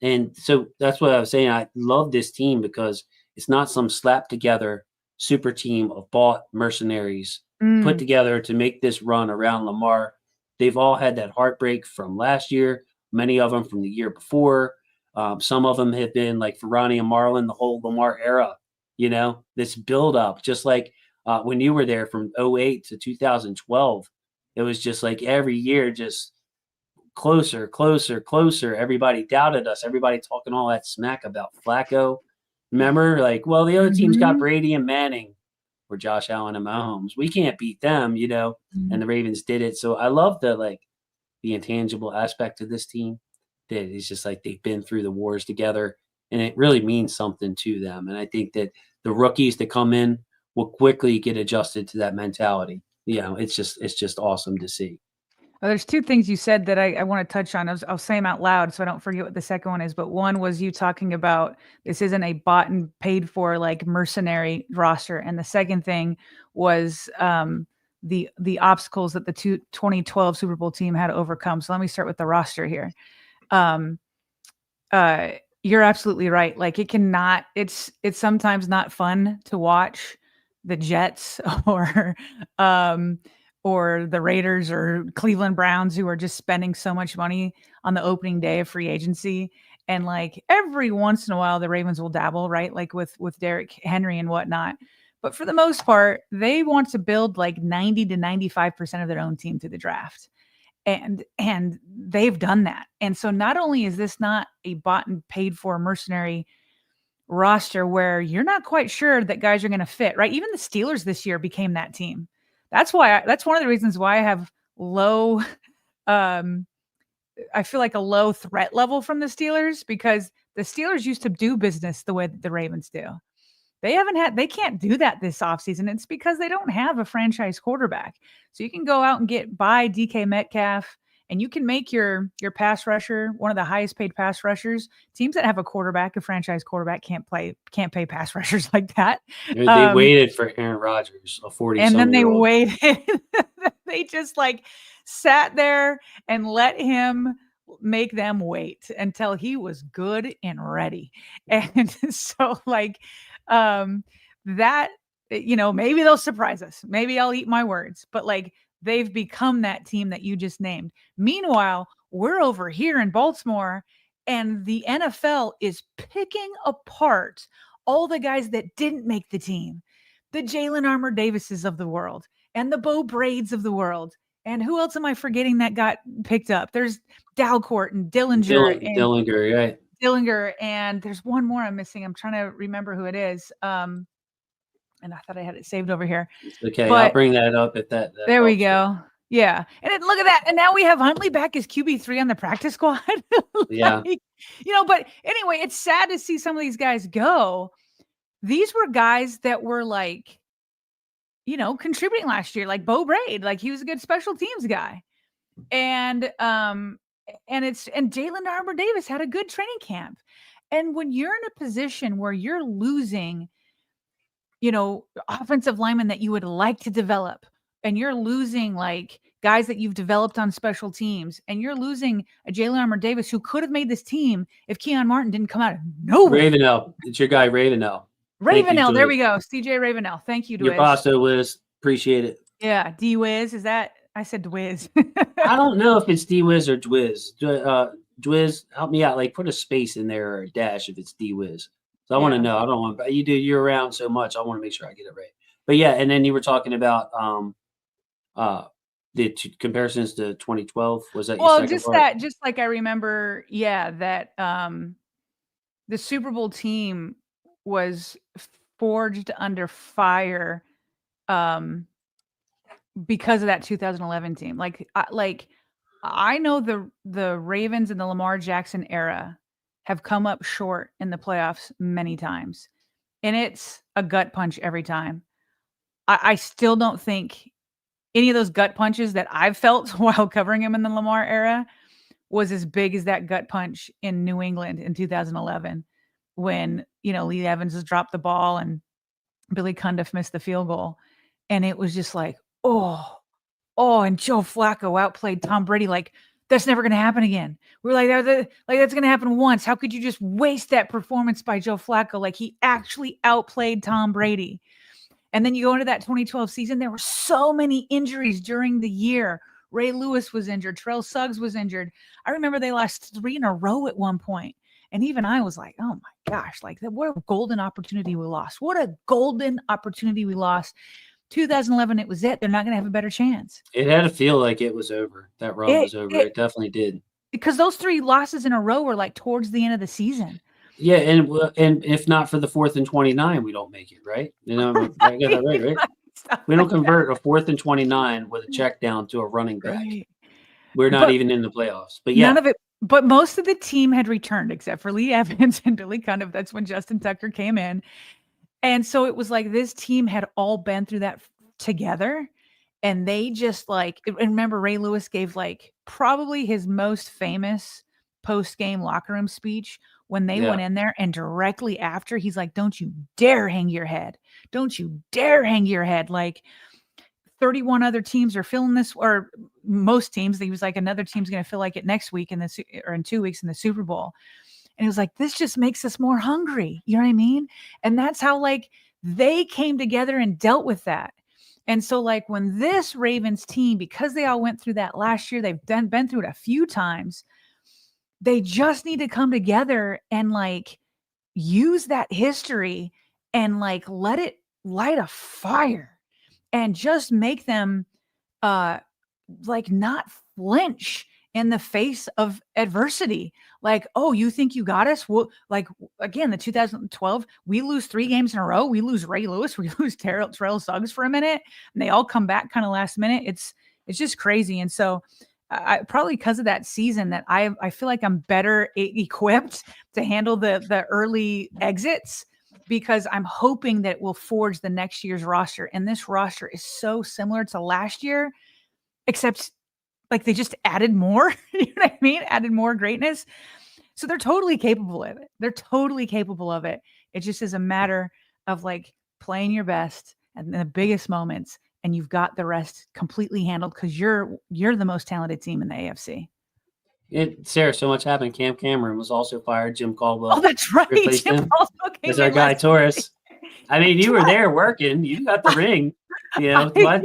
And so that's what I was saying. I love this team because it's not some slapped together super team of bought mercenaries put mm. together to make this run around Lamar. They've all had that heartbreak from last year, many of them from the year before. Some of them have been like for Ronnie and Marlon, the whole Lamar era, this build up, just like when you were there from '08 to 2012. It was just like every year, just closer, closer, closer. Everybody doubted us. Everybody talking all that smack about Flacco. Remember, like, well, the other team's got Mhm. Brady and Manning or Josh Allen and Mahomes. We can't beat them, and Mm. the Ravens did it. So I love the intangible aspect of this team that is just like they've been through the wars together and it really means something to them. And I think that the rookies that come in will quickly get adjusted to that mentality. It's just awesome to see. Well, there's 2 things you said that I wanna touch on. I'll say them out loud so I don't forget what the second one is, but one was you talking about this isn't a bought and paid for, like, mercenary roster, and the second thing was, the obstacles that the 2012 Super Bowl team had to overcome. So let me start with the roster here. Um, uh, you're absolutely right. Like, it's sometimes not fun to watch the Jets um, or the Raiders or Cleveland Browns who are just spending so much money on the opening day of free agency. And, like, every once in a while, the Ravens will dabble, right? Like, with Derrick Henry and whatnot. But for the most part, they want to build, like, 90 to 95% of their own team through the draft. And they've done that. And so not only is this not a bought and paid for mercenary roster where you're not quite sure that guys are gonna fit, right? Even the Steelers this year became that team. That's one of the reasons why I have low, um, I feel like a low threat level from the Steelers because the Steelers used to do business the way that the Ravens do. They can't do that this offseason. It's because they don't have a franchise quarterback. So you can go out and buy DK Metcalf and you can make your pass rusher one of the highest paid pass rushers. Teams that have a quarterback, a franchise quarterback can't pay pass rushers like that. They Um, waited for Aaron Rodgers, a 40 and some then they year old. waited. They just, like, sat there and let him make them wait until he was good and ready. And so, like, um, that maybe they'll surprise us. Maybe I'll eat my words, but, like, they've become that team that you just named. Meanwhile, we're over here in Baltimore, and the NFL is picking apart all the guys that didn't make the team, the Jalen Armour Davises of the world and the Bo Braids of the world. And who else am I forgetting that got picked up? There's Dalcourt and Dillinger, right? Dillinger, and there's one more I'm missing. I'm trying to remember who it is. And I thought I had it saved over here. It's okay. I'll But bring that up if that there we helps you. go. Yeah. And then look at that. And now we have Huntley back as QB3 on the practice squad. Yeah. Like, but anyway, it's sad to see some of these guys go. These were guys that were like, contributing last year, like Bo Braid, like he was a good special teams guy. And Jalen Arbor Davis had a good training camp. And when you're in a position where you're losing, offensive linemen that you would like to develop, and you're losing like guys that you've developed on special teams, and you're losing a Jalen Armour Davis who could have made this team if Keon Martin didn't come out of nowhere. Ravenel. It's your guy, Ravenel. Thank you, Ravenel, there Dwiz. we go. CJ Ravenel. Thank you, Your Dwiz. pasta, Wiz. Appreciate it. Yeah, D Wiz, is that I said Dwiz. I don't know if it's D-Wiz or Dwiz. Dwiz, help me out. Like, put a space in there or a dash if it's D-Wiz. So I want to Yeah. know. I don't want. You're around so much. I want to make sure I get it right. But yeah, and then you were talking about the comparisons to 2012. Was that your Well, second part? just like I remember, yeah, that the Super Bowl team was forged under fire because of that 2011 team. Like I know the Ravens in the Lamar Jackson era have come up short in the playoffs many times, and it's a gut punch every time. I still don't think any of those gut punches that I've felt while covering him in the Lamar era was as big as that gut punch in New England in 2011 when, Lee Evans has dropped the ball and Billy Cundiff missed the field goal. And it was just like, and Joe Flacco outplayed Tom Brady. Like, that's never going to happen again. We're like, that's going to happen once. How could you just waste that performance by Joe Flacco? Like, he actually outplayed Tom Brady. And then you go into that 2012 season, there were so many injuries during the year. Ray Lewis was injured. Terrell Suggs was injured. I remember they lost 3 in a row at one point. And even I was like, oh my gosh, like what a golden opportunity we lost. What a golden opportunity we lost. 2011, it was it. They're not going to have a better chance. It had to feel like it was over. That run was over. It definitely did. Because those 3 losses in a row were like towards the end of the season. Yeah, and if not for the 4th and 29, we don't make it, right? I get that right? We don't convert a 4th and 29 with a check down to a running back. Right. We're not even in the playoffs. But yeah. None of it. But most of the team had returned except for Lee Evans and Billy Cundiff. That's when Justin Tucker came in. And so it was like this team had all been through that together. And they just and remember Ray Lewis gave like probably his most famous post-game locker room speech when they went in there, and directly after he's like, don't you dare hang your head. Don't you dare hang your head. Like 31 other teams are feeling this, or most teams. He was like, another team's going to feel like it next week or in 2 weeks in the Super Bowl. And it was like, this just makes us more hungry. You know what I mean? And that's how like they came together and dealt with that. And so like when this Ravens team, because they all went through that last year, they've been through it a few times. They just need to come together and like use that history and like let it light a fire and just make them like not flinch in the face of adversity. Like, oh, you think you got us? Well, like again, the 2012, we lose 3 games in a row. We lose Ray Lewis. We lose Terrell Suggs for a minute, and they all come back kind of last minute. It's just crazy. And so I probably because of that season that I feel like I'm better equipped to handle the early exits, because I'm hoping that it will forge the next year's roster. And this roster is so similar to last year, except like they just added more, you know what I mean? Added more greatness. So they're totally capable of it. They're totally capable of it. It just is a matter of like playing your best and the biggest moments, and you've got the rest completely handled because you're the most talented team in the AFC. Sarah, so much happened. Cam Cameron was also fired. Jim Caldwell. Oh, that's right. Jim as our guy Torres. I mean, you were there working. You got the ring.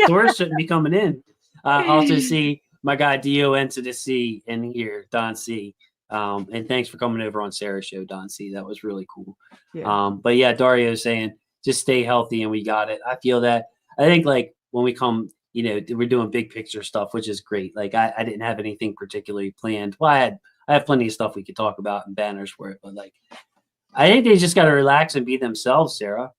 Torres shouldn't be coming in. Also see my guy Dio to the C in here, Don C. And thanks for coming over on Sarah's show, Don C. That was really cool. Yeah. But yeah, Dario saying just stay healthy and we got it. I feel that. I think like when we come, we're doing big picture stuff, which is great. Like I didn't have anything particularly planned. Well, I have plenty of stuff we could talk about and banners for it, but like I think they just got to relax and be themselves, Sarah.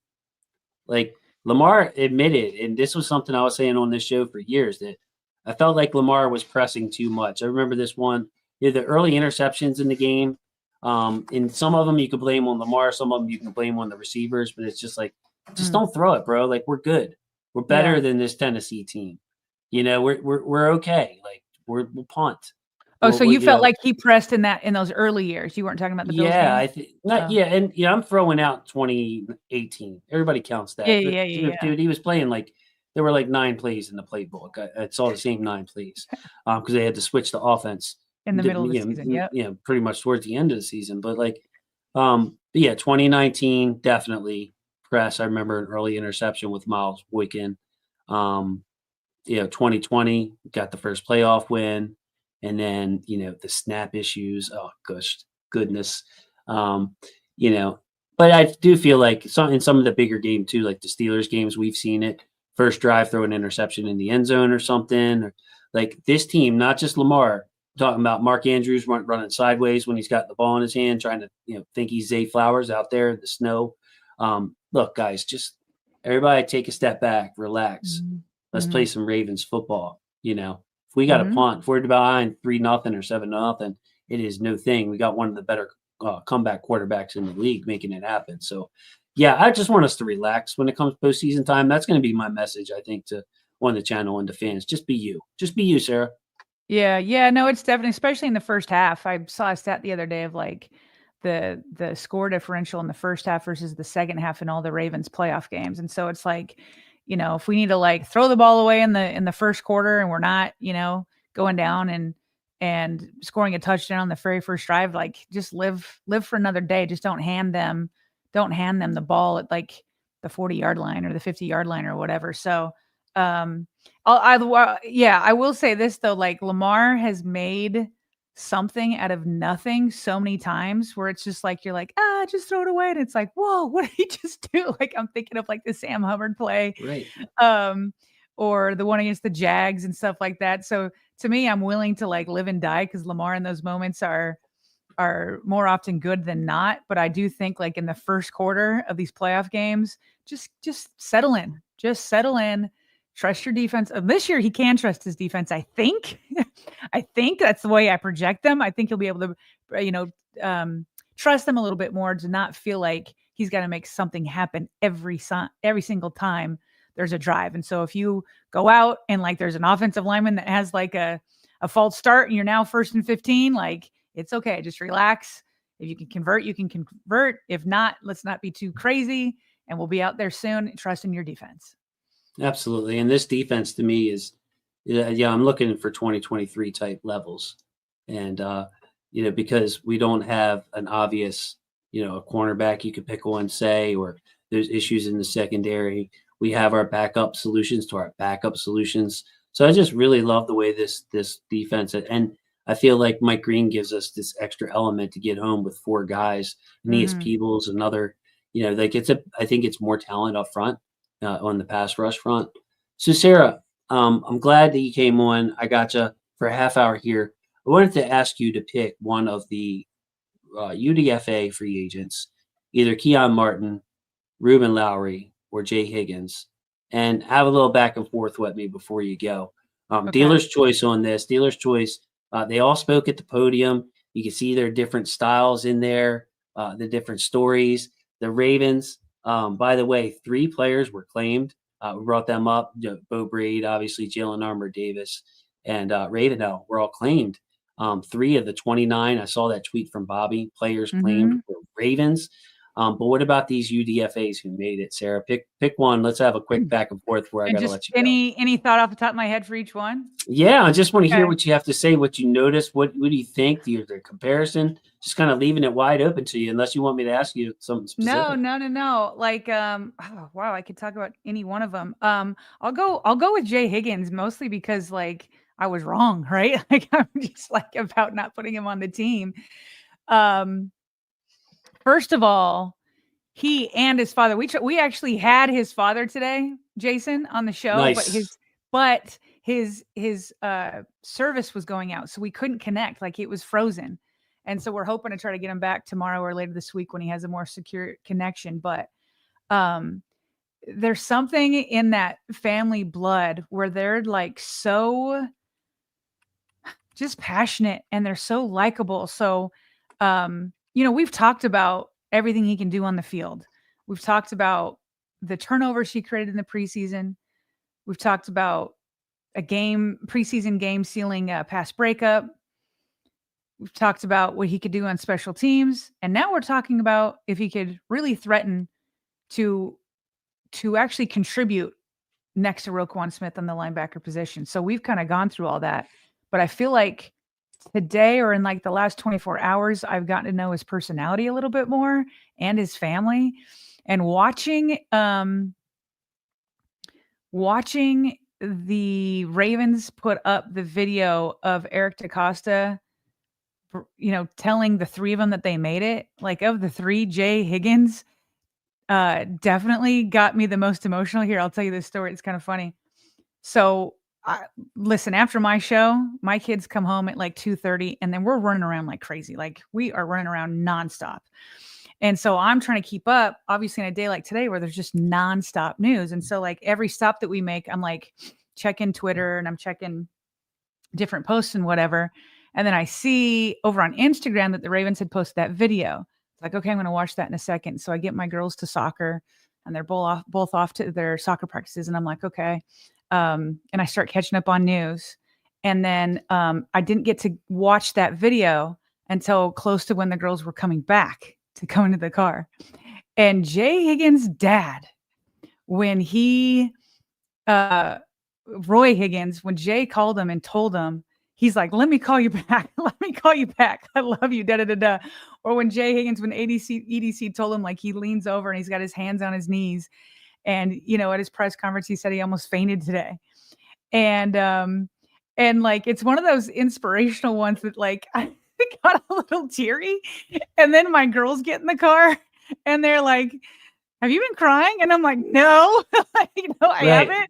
Like Lamar admitted, and this was something I was saying on this show for years, that I felt like Lamar was pressing too much. I remember this one, the early interceptions in the game. And some of them you could blame on Lamar, some of them you can blame on the receivers, but it's just like, just don't throw it, bro. Like we're good. We're better than this Tennessee team. We're okay. Like we'll punt. So you felt like he pressed in those early years. You weren't talking about the Bills game? I think and I'm throwing out 2018. Everybody counts that. Yeah. Dude, he was playing like there were like 9 plays in the playbook. I saw the same 9 plays because they had to switch the offense in the middle of the season. Yeah, pretty much towards the end of the season. But like, 2019 definitely press. I remember an early interception with Miles Boykin. 2020 got the first playoff win, and then the snap issues. Oh goodness. Um, you know, but I do feel like in some of the bigger game too, like the Steelers games, we've seen it. First drive, throw an interception in the end zone or something. Or, like this team, not just Lamar. Talking about Mark Andrews running sideways when he's got the ball in his hand, trying to think he's Zay Flowers out there in the snow. Look, guys, just everybody take a step back, relax. Let's play Mhm. some Ravens football. If we got a Mhm. punt, if we're behind 3-0 or 7-0, it is no thing. We got one of the better comeback quarterbacks in the league making it happen. So, yeah, I just want us to relax when it comes postseason time. That's going to be my message, I think, to on the channel and to fans. Just be you. Just be you, Sarah. Yeah, no, it's definitely, especially in the first half. I saw a stat the other day of like the score differential in the first half versus the second half in all the Ravens playoff games. And so it's like, if we need to like throw the ball away in the first quarter and we're not, going down and scoring a touchdown on the very first drive, like just live for another day. Just don't hand them the ball at like the 40-yard line or the 50-yard line or whatever. So I will say this though, like Lamar has made something out of nothing so many times where it's just like you're like, just throw it away. And it's like, whoa, what did he just do? Like I'm thinking of like the Sam Hubbard play, Right. um, or the one against the Jags and stuff like that. So to me, I'm willing to like live and die because Lamar in those moments are more often good than not. But I do think like in the first quarter of these playoff games, just settle in. Just settle in. Trust your defense. This year he can trust his defense, I think. I think that's the way I project them. I think he'll be able to, trust them a little bit more to not feel like he's got to make something happen every single time there's a drive. And so if you go out and like there's an offensive lineman that has like a false start and you're now 1st and 15, like it's okay. Just relax. If you can convert, you can convert. If not, let's not be too crazy. And we'll be out there soon. Trust in your defense. Absolutely. And this defense to me is, yeah, I'm looking for 2023 type levels. And, because we don't have an obvious, a cornerback you could pick one, say, or there's issues in the secondary. We have our backup solutions to our backup solutions. So I just really love the way this defense, and I feel like Mike Green gives us this extra element to get home with 4 guys. Aeneas Mm-hmm. Peebles, another, I think it's more talent up front on the pass rush front. So, Sarah, I'm glad that you came on. I got you for a half hour here. I wanted to ask you to pick one of the UDFA free agents, either Keon Martin, Ruben Lowry, or Jay Higgins, and have a little back and forth with me before you go. Okay. Dealer's choice on this. Dealer's choice. They all spoke at the podium. You can see their different styles in there, the different stories. The Ravens, by the way, 3 players were claimed. We brought them up. Bo Braid, obviously, Jalen Armour Davis, and Ravenel were all claimed. 3 of the 29, I saw that tweet from Bobby, players claimed Mm-hmm. were Ravens. But what about these UDFAs who made it, Sarah? Pick one. Let's have a quick back and forth where I And got to just let you go. any thought off the top of my head for each one? Yeah, I just want to hear Okay. what you have to say, what you noticed, what do you think, the comparison? Just kind of leaving it wide open to you, unless you want me to ask you something No, specific. no, no, no. Like, oh, wow, I could talk about any one of them. I'll go with Jay Higgins mostly because like I was wrong, right? Like I'm just like about not putting him on the team. Um, First of all, he and his father, we actually had his father today, Jason, on the show, but his Nice. but his service was going out, so we couldn't connect. Like it was frozen. And so we're hoping to try to get him back tomorrow or later this week when he has a more secure connection. But um there's something in that family blood where they're like so just passionate and they're so likable. So, we've talked about everything he can do on the field. We've talked about the turnovers he created in the preseason. We've talked about a preseason game sealing pass breakup. We've talked about what he could do on special teams, and now we're talking about if he could really threaten to actually contribute next to Roquan Smith on the linebacker position. So we've kind of gone through all that, but I feel like today or in like the last 24 hours, I've gotten to know his personality a little bit more and his family. And watching the Ravens put up the video of Eric DeCosta, telling the three of them that they made it. Like, of the three, Jay Higgins definitely got me the most emotional. Here, I'll tell you this story. It's kind of funny. So, listen, after my show, my kids come home at like 2:30, and then we're running around like crazy. Like, we are running around nonstop. And so I'm trying to keep up, obviously, in a day like today where there's just nonstop news. And so, like, every stop that we make, I'm like checking Twitter and I'm checking different posts and whatever. And then I see over on Instagram that the Ravens had posted that video. It's like, okay, I'm going to watch that in a second. So I get my girls to soccer, and they're both off to their soccer practices. And I'm like, okay. And I start catching up on news. And then I didn't get to watch that video until close to when the girls were coming back to come into the car. And Jay Higgins' dad, when Roy Higgins, when Jay called him and told him, he's like, let me call you back. Let me call you back. I love you. Da, da, da, da. Or when Jay Higgins, when EDC told him, like, he leans over and he's got his hands on his knees. And, at his press conference, he said he almost fainted today. And like, it's one of those inspirational ones that, like, I got a little teary. And then my girls get in the car and they're like, have you been crying? And I'm like, no, I haven't.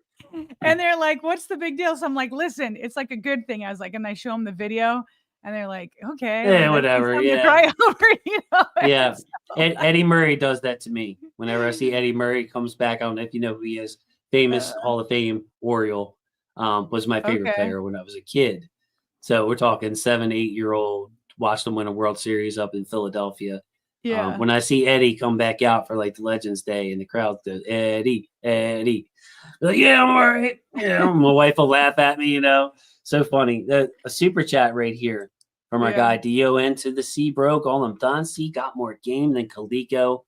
And they're like, what's the big deal? So I'm like, listen, it's like a good thing. I was like, and I show them the video and they're like, okay. Yeah, like, whatever. Yeah. Cry over, Yeah. Eddie Murray does that to me. Whenever I see Eddie Murray comes back, I don't know if you know who he is. Famous Hall of Fame Oriole, was my favorite player when I was a kid. So we're talking 7-8-year-old, watched him win a World Series up in Philadelphia. Yeah. When I see Eddie come back out for like the Legends Day and the crowd goes, Eddie, like, yeah, I'm all right. My wife will laugh at me, So funny. A super chat right here from our guy DON to the C, bro. Call him Don C. Got more game than Kaliko.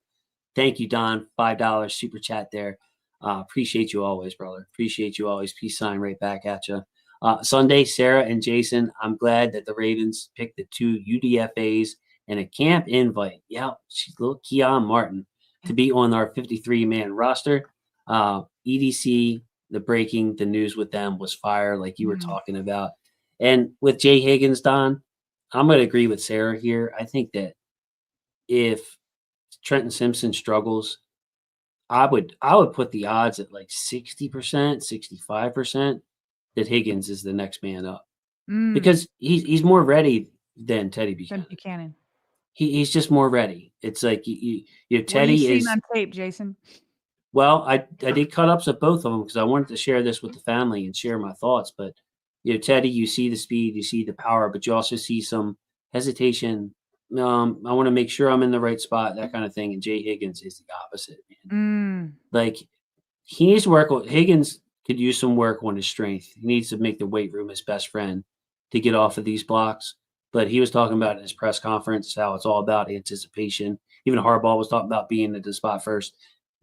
Thank you, Don. $5 super chat there. Appreciate you always, brother. Appreciate you always. Peace sign right back at you. Sunday, Sarah and Jason, I'm glad that the Ravens picked the 2 UDFAs and a camp invite. Yeah, she's little Keon Martin to be on our 53-man roster. EDC, the news with them was fire, like you were talking about. And with Jay Higgins, Don, I'm going to agree with Sarah here. I think that if Trenton Simpson struggles, I would put the odds at like 60%, 65% that Higgins is the next man up because he's more ready than Teddy Buchanan. He's just more ready. It's like Teddy what are you seeing on tape, Jason? Well, I did cut ups of both of them because I wanted to share this with the family and share my thoughts. But Teddy, you see the speed, you see the power, but you also see some hesitation. I want to make sure I'm in the right spot, that kind of thing. And Jay Higgins is the opposite, man. Like, he needs to work on. Higgins could use some work on his strength. He needs to make the weight room his best friend to get off of these blocks. But he was talking about in his press conference how it's all about anticipation. Even Harbaugh was talking about being at the spot first.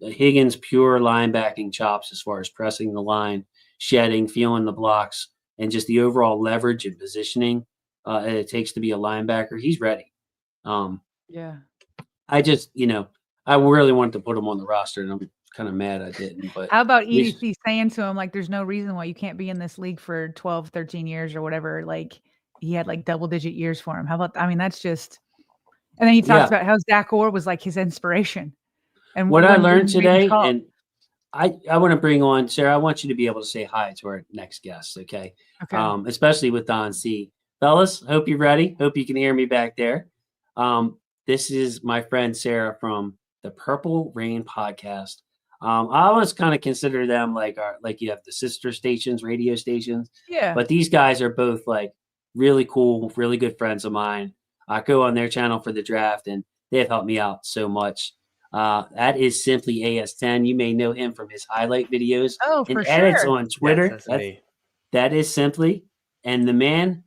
Higgins' pure linebacking chops as far as pressing the line, shedding, feeling the blocks, and just the overall leverage and positioning it takes to be a linebacker. He's ready. I just, I really wanted to put him on the roster, and I'm kind of mad I didn't. But how about EDC saying to him, like, there's no reason why you can't be in this league for 12, 13 years or whatever. Like, he had like double-digit years for him. How about, that's just, and then he talks about how Zach Orr was like his inspiration. And what I learned today, and I want to bring on, Sarah, I want you to be able to say hi to our next guest, okay? Especially with Don C. Fellas, hope you're ready. Hope you can hear me back there. This is my friend Sarah from the Purple Rain podcast. I always kind of consider them like you have the sister stations, radio stations. Yeah. But these guys are both like really cool, really good friends of mine. I go on their channel for the draft, and they have helped me out so much. That is Simply AS10. You may know him from his highlight videos and edits on Twitter. Yes, that is Simply. And the man,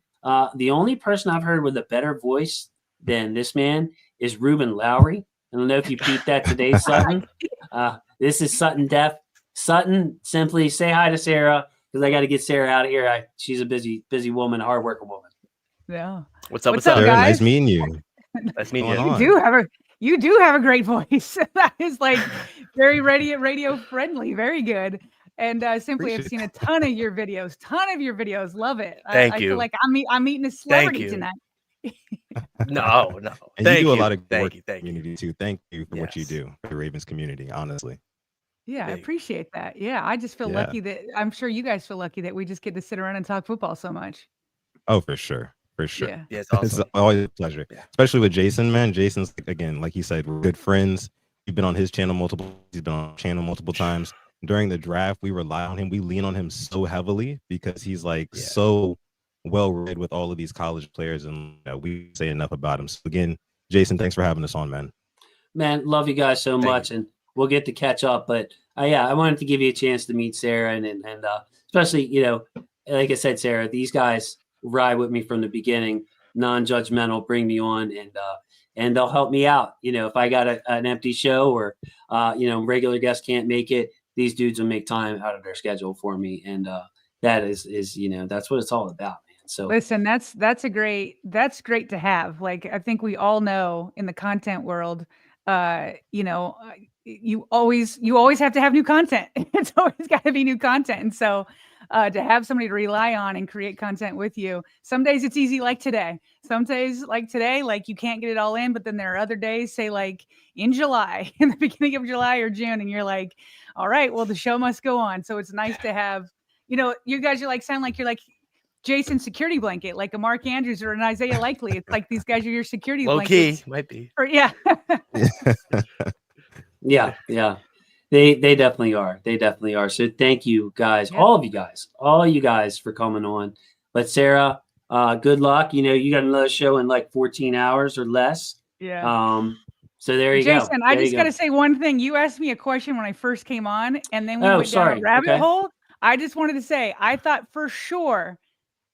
the only person I've heard with a better voice than this man is Ruben Lowry. I don't know if you peeped that today, Sutton. This is Sutton Def. Sutton, Simply, say hi to Sarah because I got to get Sarah out of here. She's a busy woman, a hardworking woman. Yeah. What's up, guys? Nice meeting you. Nice meeting you. You do have a great voice. That is like very radio friendly. Very good. And simply, I've seen a ton of your videos. Love it. Thank I you. feel like I'm meeting a celebrity tonight. No. And Thank you do a you. lot of good work Thank in the you. community too. Thank you for what you Yes. do for the Ravens community, honestly. Yeah, I Thank you. appreciate that. Yeah, I just feel Yeah. lucky that I'm sure you guys feel lucky that we just get to sit around and talk football so much. Oh, for sure. For sure. Yeah. Yeah, it's It's awesome. always a pleasure. Yeah. Especially with Jason, man. Jason's, again, like you said, we're good friends. We've been on his channel he's been on our channel multiple times. During the draft, we rely on him. We lean on him so heavily because he's like Yeah. so well read with all of these college players, and we say enough about him. So again, Jason, thanks for having us on, man. Man, love you guys so Thank much, and we'll get to catch up. But yeah, I wanted to give you a chance to meet Sarah, and especially, you know, like I said, Sarah, these guys ride with me from the beginning, non-judgmental, bring me on, and they'll help me out. You know, if I got an empty show or you know, regular guests can't make it, these dudes will make time out of their schedule for me, and that is you know, that's what it's all about, man. So Listen, that's great to have. Like, I think we all know in the content world, you know, you always have to have new content. It's always got to be new content. And so to have somebody to rely on and create content with you, some days it's easy, like today. Some days like today, like you can't get it all in, but then there are other days, say like in July, in the beginning of July or June, and you're like, all right, well, the show must go on. So it's nice to have, you know, you guys are like, sound like you're like Jason's security blanket, like a Mark Andrews or an Isaiah Likely. It's like these guys are your security Low blankets. key, might be. Or, yeah. yeah. They definitely are. They definitely are. So thank you guys, all you guys for coming on. But Sarah, good luck. You know, you got another show in like 14 hours or less. Yeah. So there you go. Jason, I just got to say one thing. You asked me a question when I first came on, and then we went down a rabbit hole. I just wanted to say, I thought for sure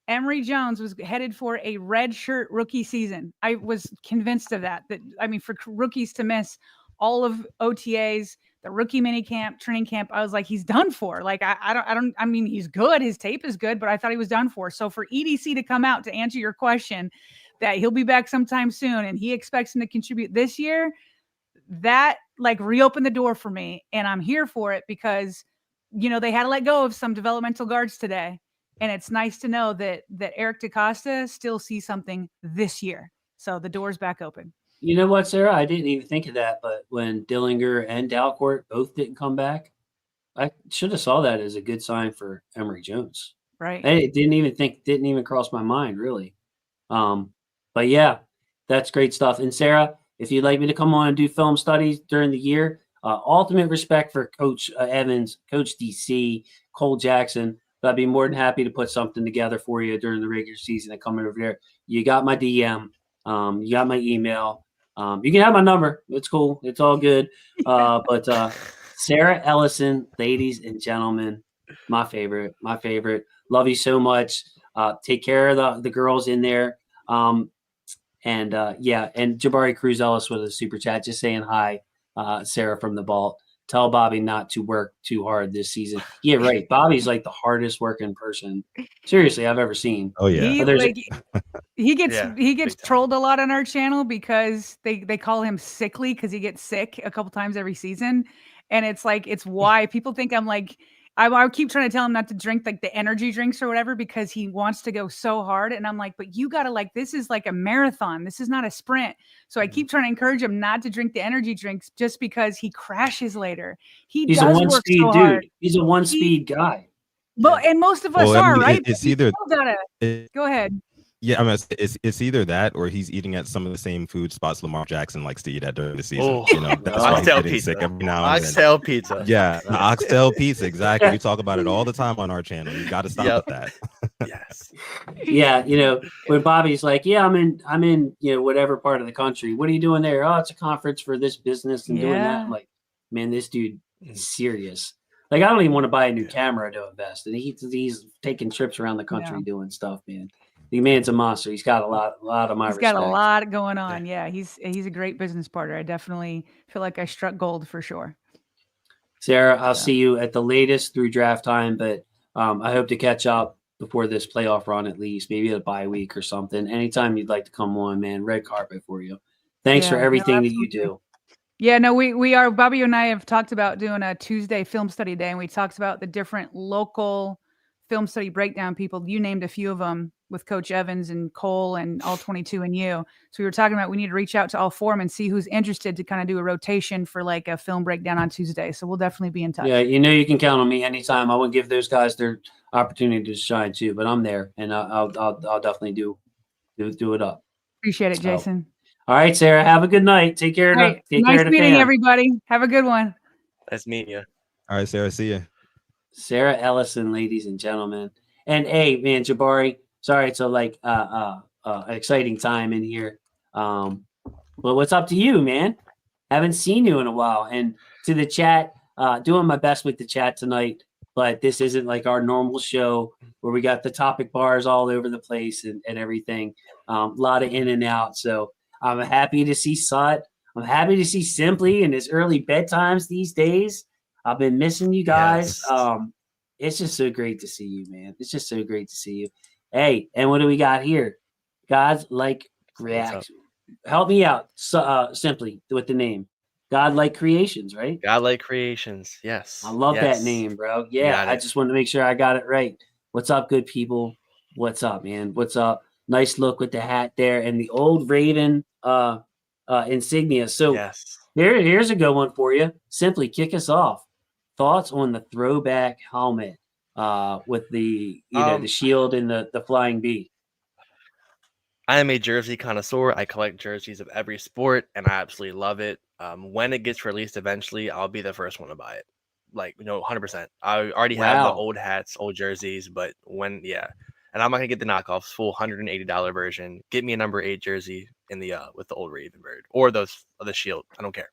Emery Jones was headed for a red shirt rookie season. I was convinced of that. I mean, for rookies to miss all of OTAs, the rookie mini camp, training camp, I was like, he's done for. Like, I mean, he's good. His tape is good, but I thought he was done for. So for EDC to come out to answer your question that he'll be back sometime soon and he expects him to contribute this year, that like reopened the door for me. And I'm here for it because, you know, they had to let go of some developmental guards today. And it's nice to know that Eric DaCosta still sees something this year. So the door's back open. You know what, Sarah? I didn't even think of that. But when Dillinger and Dalcourt both didn't come back, I should have saw that as a good sign for Emery Jones. Right. I didn't even cross my mind, really. But yeah, that's great stuff. And Sarah, if you'd like me to come on and do film studies during the year, ultimate respect for Coach Evans, Coach DC, Cole Jackson. But I'd be more than happy to put something together for you during the regular season and coming over there. You got my DM. You got my email. You can have my number. It's cool. It's all good. But Sarah Ellison, ladies and gentlemen, my favorite. Love you so much. Take care of the girls in there. And Jabari Cruz Ellis with a super chat, just saying hi, Sarah from the Vault. Tell Bobby not to work too hard this season. Yeah, right. Bobby's like the hardest working person, seriously, I've ever seen. Oh yeah. He gets trolled a lot on our channel because they call him sickly because he gets sick a couple times every season. And it's like, it's why people think I'm like, I keep trying to tell him not to drink like the energy drinks or whatever because he wants to go so hard. And I'm like, but you got to like, this is like a marathon. This is not a sprint. So I keep trying to encourage him not to drink the energy drinks just because he crashes later. He's a one-speed dude. Hard. He's a one-speed guy. Well, and most of us are, right? It's either go ahead. Yeah, I mean, it's either that or he's eating at some of the same food spots Lamar Jackson likes to eat at during the season. Oh, you know, that's why he's getting pizza. sick every now and then. Oxtail pizza. Yeah, the oxtail pizza. Exactly. We talk about it all the time on our channel. You got to stop with that. Yes. Yeah, you know, when Bobby's like, "Yeah, I'm in, you know, whatever part of the country. What are you doing there? Oh, it's a conference for this business and doing that." I'm like, man, this dude is serious. Like, I don't even want to buy a new camera to invest, and he's taking trips around the country doing stuff, man. The man's a monster. He's got a lot of my respect. He's got a lot going on. Yeah, he's a great business partner. I definitely feel like I struck gold for sure. Sarah, I'll see you at the latest through draft time, but I hope to catch up before this playoff run at least, maybe a bye week or something. Anytime you'd like to come on, man, red carpet for you. Thanks for everything that you do. Yeah, no, we are. Bobby and I have talked about doing a Tuesday film study day, and we talked about the different local film study breakdown people. You named a few of them with Coach Evans and Cole and all 22 and you. So we were talking about we need to reach out to all four of them and see who's interested to kind of do a rotation for like a film breakdown on Tuesday. So we'll definitely be in touch. Yeah, you know you can count on me anytime. I want to give those guys their opportunity to shine too, but I'm there, and I'll definitely do it up. Appreciate it, So, Jason. all right, Sarah, have a good night. Take care All right. take Nice care of the meeting fam. everybody. Have a good one. Nice meeting you. All right, Sarah, see you. Sarah Ellison, ladies and gentlemen. And hey, man, Jabari, sorry it's a exciting time in here. But what's up to you, man? Haven't seen you in a while. And to the chat, doing my best with the chat tonight, but this isn't like our normal show where we got the topic bars all over the place and everything. A lot of in and out. So I'm happy to see Sut. I'm happy to see Simply in his early bedtimes these days. I've been missing you guys. Yes. It's just so great to see you, man. It's just so great to see you. Hey, and what do we got here? God's like reaction. Help me out, Simply with the name. Godlike Creations, right? Godlike Creations. Yes. I love that Yes. name, bro. You Yeah, got I it. just wanted to make sure I got it right. What's up, good people? What's up, man? What's up? Nice look with the hat there and the old Raven insignia. So Yes. here's a good one for you. Simply kick us off. Thoughts on the throwback helmet with the the shield and the flying bee. I am a jersey connoisseur. I collect jerseys of every sport, and I absolutely love it. When it gets released eventually, I'll be the first one to buy it. Like, 100%. I already have the Wow. old hats, old jerseys, but and I'm not gonna get the knockoffs, full $180 version. Get me a number 8 jersey in the with the old Raven bird or the shield. I don't care.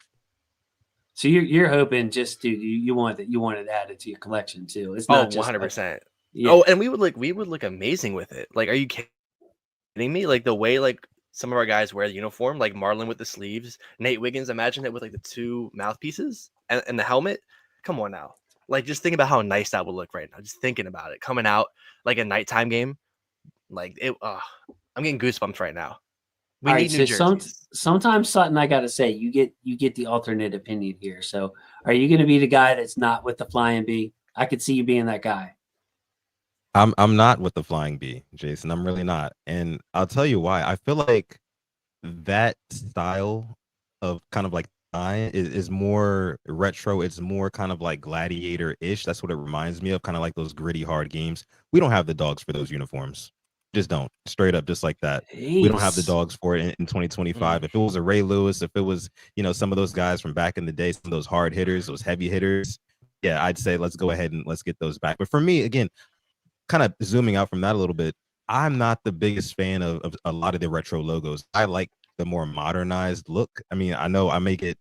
So you're hoping just to you want it added to your collection too. It's Oh, not just 100%. yeah. Oh, and we would look amazing with it. Like, are you kidding me? Like the way some of our guys wear the uniform, like Marlon with the sleeves, Nate Wiggins, imagine it with like the 2 mouthpieces and the helmet. Come on now. Like, just think about how nice that would look right now. Just thinking about it. Coming out like a nighttime game. Like it I'm getting goosebumps right now. We All need right, new so jerseys. sometimes Sutton, I gotta say, you get the alternate opinion here. So are you gonna be the guy that's not with the flying bee? I could see you being that guy. I'm not with the flying bee, Jason. I'm really not. And I'll tell you why. I feel like that style of kind of like design is more retro. It's more kind of like gladiator-ish. That's what it reminds me of, kind of like those gritty, hard games. We don't have the dogs for those uniforms. Just don't. Straight up, just like that. We don't have the Jeez. dogs for it in 2025. If it was a Ray Lewis, if it was, some of those guys from back in the day, some of those hard hitters, those heavy hitters, yeah, I'd say let's go ahead and let's get those back. But for me, again, kind of zooming out from that a little bit, I'm not the biggest fan of a lot of the retro logos. I like the more modernized look. I mean, I know I may get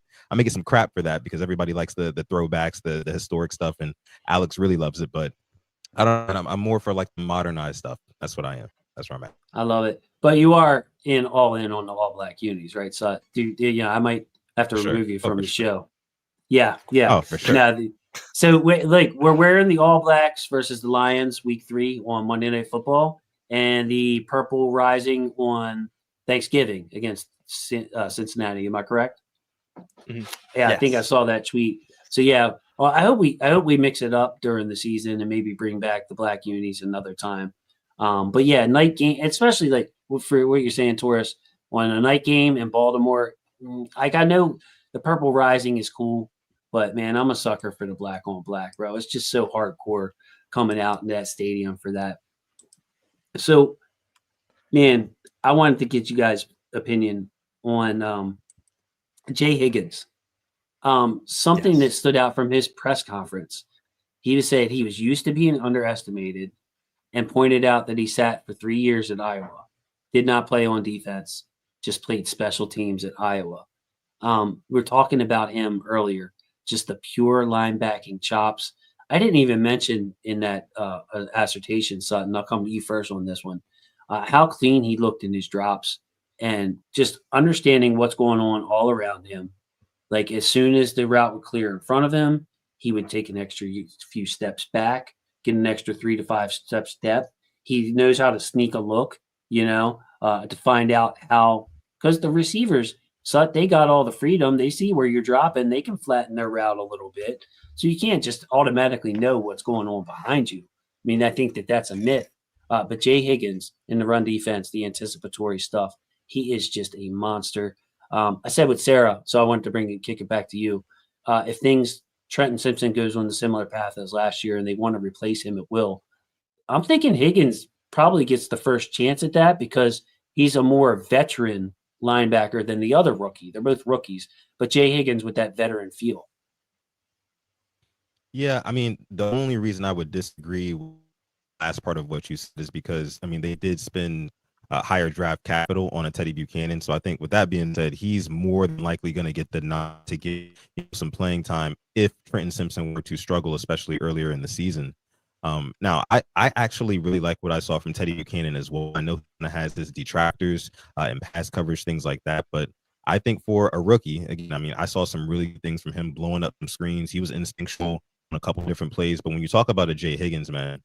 some crap for that because everybody likes the throwbacks, the historic stuff, and Alex really loves it. But I don't know. I'm more for like the modernized stuff. That's what I am. That's where I'm at. I love it. But you are all in on the all black unis, right? So I might have to For sure. remove you from for the sure. show. Yeah. Oh, for sure. Now, so we're wearing the All Blacks versus the Lions week 3 on Monday Night Football, and the Purple Rising on Thanksgiving against Cincinnati. Am I correct? Mm-hmm. Yeah, Yes. I think I saw that tweet. So yeah, well, I hope we mix it up during the season and maybe bring back the black unis another time. But yeah, night game, especially like for what you're saying, Torres, on a night game in Baltimore. Like, I know the Purple Rising is cool, but man, I'm a sucker for the black on black, bro. It's just so hardcore coming out in that stadium for that. So, man, I wanted to get you guys' opinion on Jay Higgins. Something that stood out from his press conference. He said he was used to being underestimated and pointed out that he sat for 3 years at Iowa, did not play on defense, just played special teams at Iowa. We were talking about him earlier, just the pure linebacking chops. I didn't even mention in that assertion, Sutton. I'll come to you first on this one. How clean he looked in his drops and just understanding what's going on all around him. Like, as soon as the route would clear in front of him, he would take an extra few steps back, get an extra 3 to 5 steps depth. He knows how to sneak a look, to find out how, because the receivers So they got all the freedom. They see where you're dropping. They can flatten their route a little bit. So you can't just automatically know what's going on behind you. I mean, I think that's a myth. But Jay Higgins in the run defense, the anticipatory stuff, he is just a monster. I said with Sarah, so I wanted to kick it back to you. If Trenton Simpson goes on the similar path as last year and they want to replace him at will, I'm thinking Higgins probably gets the first chance at that because he's a more veteran linebacker than the other rookie. They're both rookies, but Jay Higgins with that veteran feel. Yeah, I mean, the only reason I would disagree with the last part of what you said is because, I mean, they did spend higher draft capital on a Teddy Buchanan. So I think with that being said, he's more than likely going to get the nod to get some playing time if Trenton Simpson were to struggle, especially earlier in the season. Now, I actually really like what I saw from Teddy Buchanan as well. I know he has his detractors and pass coverage, things like that. But I think for a rookie, again, I mean, I saw some really good things from him blowing up some screens. He was instinctual on a couple of different plays. But when you talk about a Jay Higgins, man,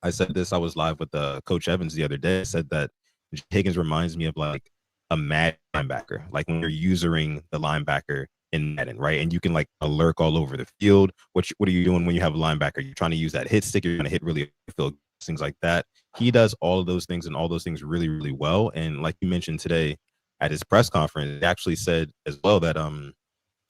I said this, I was live with Coach Evans the other day. I said that Jay Higgins reminds me of like a mad linebacker, like when you're using the linebacker in Madden, right? And you can like lurk all over the field. What are you doing when you have a linebacker? You're trying to use that hit stick. You're going to hit really field, things like that. He does all of those things and all those things really, really well. And like you mentioned today at his press conference, he actually said as well that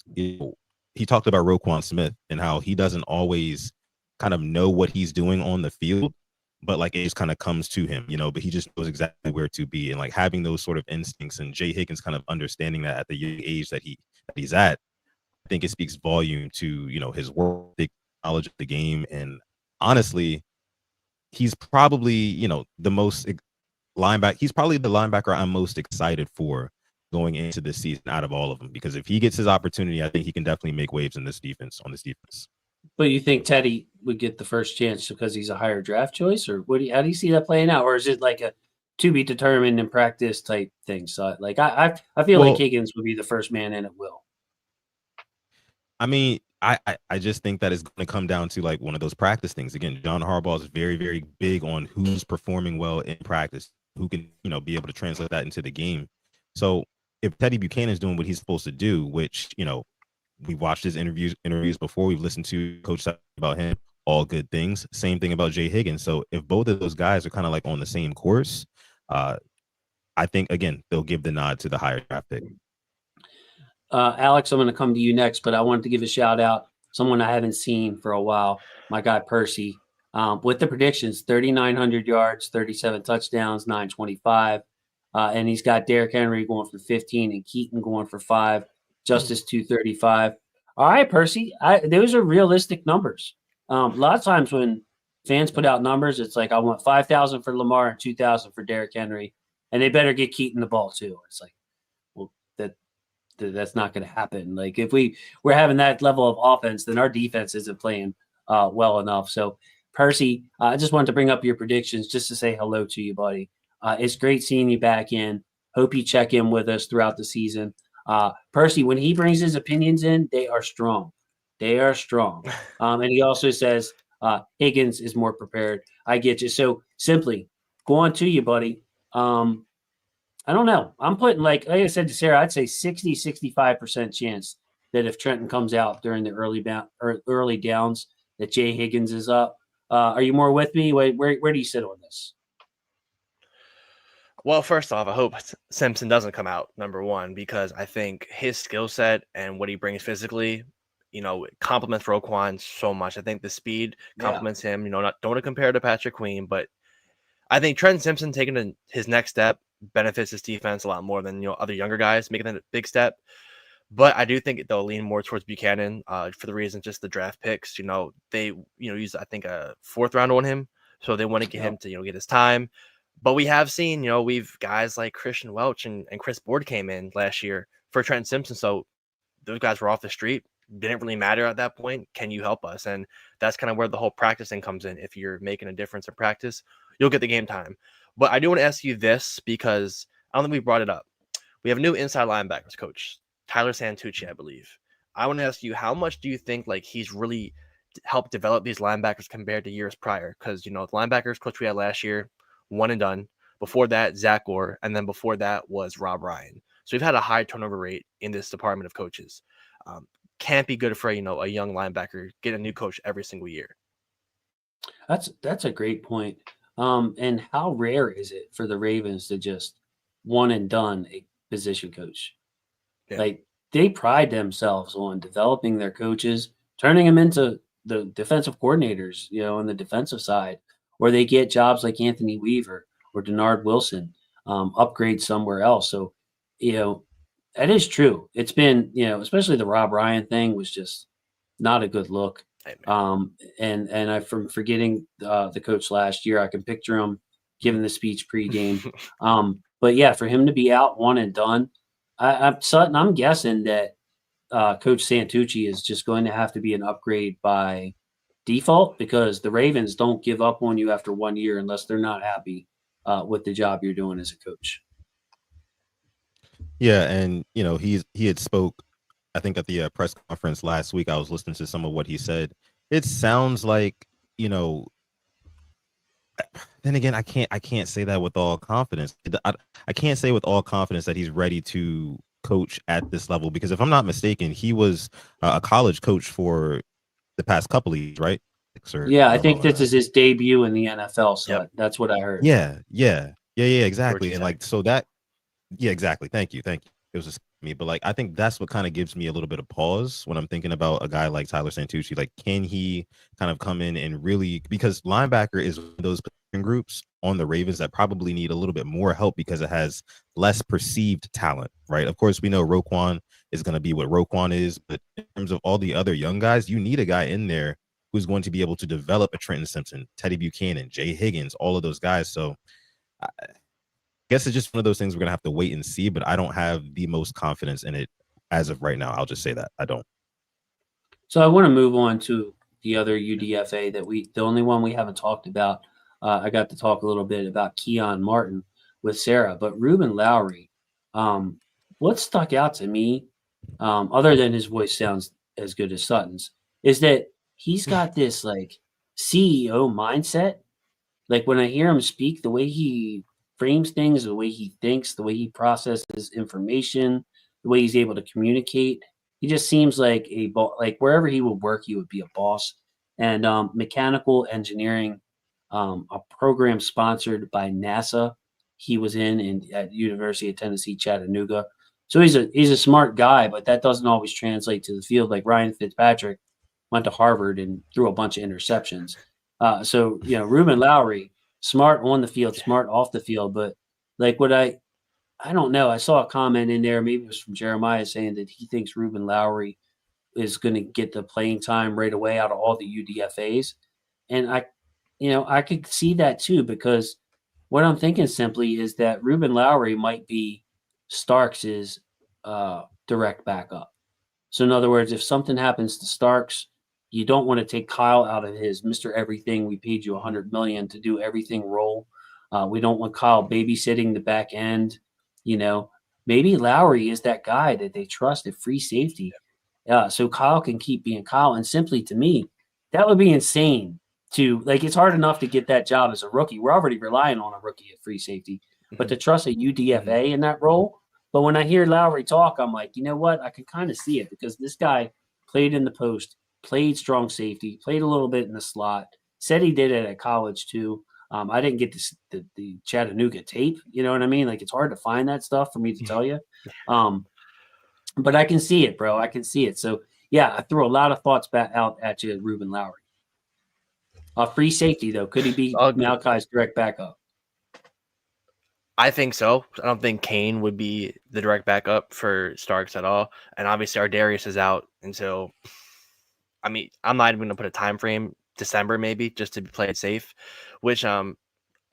he talked about Roquan Smith and how he doesn't always kind of know what he's doing on the field, but like it just kind of comes to him, but he just knows exactly where to be. And like having those sort of instincts and Jay Higgins kind of understanding that at the young age that he's at, I think it speaks volume to, his work, knowledge of the game. And honestly, he's probably, the most linebacker. He's probably the linebacker I'm most excited for going into this season out of all of them, because if he gets his opportunity, I think he can definitely make waves on this defense. But you think Teddy would get the first chance because he's a higher draft choice, or how do you see that playing out? Or is it like a to be determined in practice type thing? So like I feel like Higgins would be the first man in at will. I mean, I just think that it's going to come down to like one of those practice things. Again, John Harbaugh is very, very big on who's performing well in practice, who can, be able to translate that into the game. So if Teddy Buchanan is doing what he's supposed to do, which, we've watched his interviews before, we've listened to Coach about him, all good things. Same thing about Jay Higgins. So if both of those guys are kind of like on the same course, I think, again, they'll give the nod to the higher draft pick. Alex, I'm going to come to you next, but I wanted to give a shout out, someone I haven't seen for a while, my guy Percy, with the predictions, 3,900 yards, 37 touchdowns, 925. And he's got Derrick Henry going for 15 and Keaton going for 5, Justice 235. All right, Percy, those are realistic numbers. A lot of times when fans put out numbers, it's like, I want 5,000 for Lamar and 2,000 for Derrick Henry, and they better get Keaton the ball too. It's like, well, that's not going to happen. Like if we're having that level of offense, then our defense isn't playing well enough. So Percy, I just wanted to bring up your predictions just to say hello to you, buddy. It's great seeing you back in. Hope you check in with us throughout the season. Percy, when he brings his opinions in, they are strong. They are strong. And he also says Higgins is more prepared. I get you. So simply go on to you, buddy. I don't know. I'm putting like I said to Sarah, I'd say 65% chance that if Trenton comes out during the early downs, that Jay Higgins is up. Are you more with me? Where do you sit on this? Well, first off, I hope Simpson doesn't come out, number one, because I think his skill set and what he brings physically, complements Roquan so much. I think the speed complements him. Don't want to compare to Patrick Queen, but I think Trenton Simpson taking his next step benefits his defense a lot more than other younger guys making that big step. But I do think they'll lean more towards Buchanan for the reason just the draft picks. They use I think a 4th round on him, so they want to get him to get his time. But we have seen we've guys like Christian Welch and Chris Board came in last year for Trenton Simpson, so those guys were off the street. Didn't really matter at that point. Can you help us? And that's kind of where the whole practicing comes in. If you're making a difference in practice, you'll get the game time. But I do want to ask you this because I don't think we brought it up. We have a new inside linebackers coach, Tyler Santucci, I believe. I want to ask you, how much do you think like he's really helped develop these linebackers compared to years prior? Because, the linebackers coach we had last year, one and done. Before that, Zach Orr. And then before that was Rob Ryan. So we've had a high turnover rate in this department of coaches. Can't be good for a young linebacker, get a new coach every single year. That's a great point. And how rare is it for the Ravens to just one and done a position coach? Yeah. Like they pride themselves on developing their coaches, turning them into the defensive coordinators, on the defensive side, or they get jobs like Anthony Weaver or Denard Wilson, upgrade somewhere else. So, that is true. It's been, especially the Rob Ryan thing was just not a good look. Hey, man. And I from forgetting the coach last year, I can picture him giving the speech pregame. But yeah, for him to be out one and done, I'm guessing that Coach Santucci is just going to have to be an upgrade by default because the Ravens don't give up on you after 1 year unless they're not happy with the job you're doing as a coach. Yeah, and he had spoke, I think at the press conference last week. I was listening to some of what he said. It sounds like, then again, I can't say that with all confidence. I can't say with all confidence that he's ready to coach at this level because if I'm not mistaken, he was a college coach for the past couple of years, right? Yeah, I think this is his debut in the NFL, so Yep. that's what I heard. Yeah, exactly. Georgia And like, so that, yeah, exactly. Thank you. It was just me, but like, I think that's what kind of gives me a little bit of pause when I'm thinking about a guy like Tyler Santucci. Like, can he kind of come in and really, because linebacker is one of those position groups on the Ravens that probably need a little bit more help because it has less perceived talent, right? Of course, we know Roquan is going to be what Roquan is, but in terms of all the other young guys, you need a guy in there who's going to be able to develop a Trenton Simpson, Teddy Buchanan, Jay Higgins, all of those guys. So I guess it's just one of those things we're going to have to wait and see, but I don't have the most confidence in it as of right now. I'll just say that I don't. So I want to move on to the other UDFA the only one we haven't talked about. I got to talk a little bit about Keon Martin with Sarah, but Ruben Lowry, what stuck out to me, other than his voice sounds as good as Sutton's, is that he's got this like CEO mindset. Like when I hear him speak, the way he frames things, the way he thinks, the way he processes information, the way he's able to communicate, he just seems like like wherever he would work, he would be a boss. And mechanical engineering, a program sponsored by NASA, he was in at University of Tennessee, Chattanooga. So he's a smart guy, but that doesn't always translate to the field. Like Ryan Fitzpatrick went to Harvard and threw a bunch of interceptions. So Ruben Lowry, smart on the field, smart off the field, but like I don't know. I saw a comment in there, maybe it was from Jeremiah, saying that he thinks Ruben Lowry is going to get the playing time right away out of all the UDFAs, and I could see that too because what I'm thinking simply is that Ruben Lowry might be Starks's direct backup. So in other words, if something happens to Starks, you don't want to take Kyle out of his Mr. Everything. We paid you $100 million to do everything role. We don't want Kyle babysitting the back end. Maybe Lowry is that guy that they trust at free safety. So Kyle can keep being Kyle. And simply to me, that would be insane to it's hard enough to get that job as a rookie. We're already relying on a rookie at free safety, but to trust a UDFA in that role. But when I hear Lowry talk, I'm like, you know what? I can kind of see it because this guy played in the post, played strong safety, played a little bit in the slot, said he did it at college too. I didn't get the Chattanooga tape. You know what I mean? Like it's hard to find that stuff for me to tell you. But I can see it, bro. I can see it. So yeah, I threw a lot of thoughts back out at you, Ruben Lowry. Free safety though, could he be Malachi's direct backup? I think so. I don't think Kane would be the direct backup for Starks at all. And obviously Ardarius is out until, I'm not even going to put a time frame, December maybe, just to play it safe, which I'm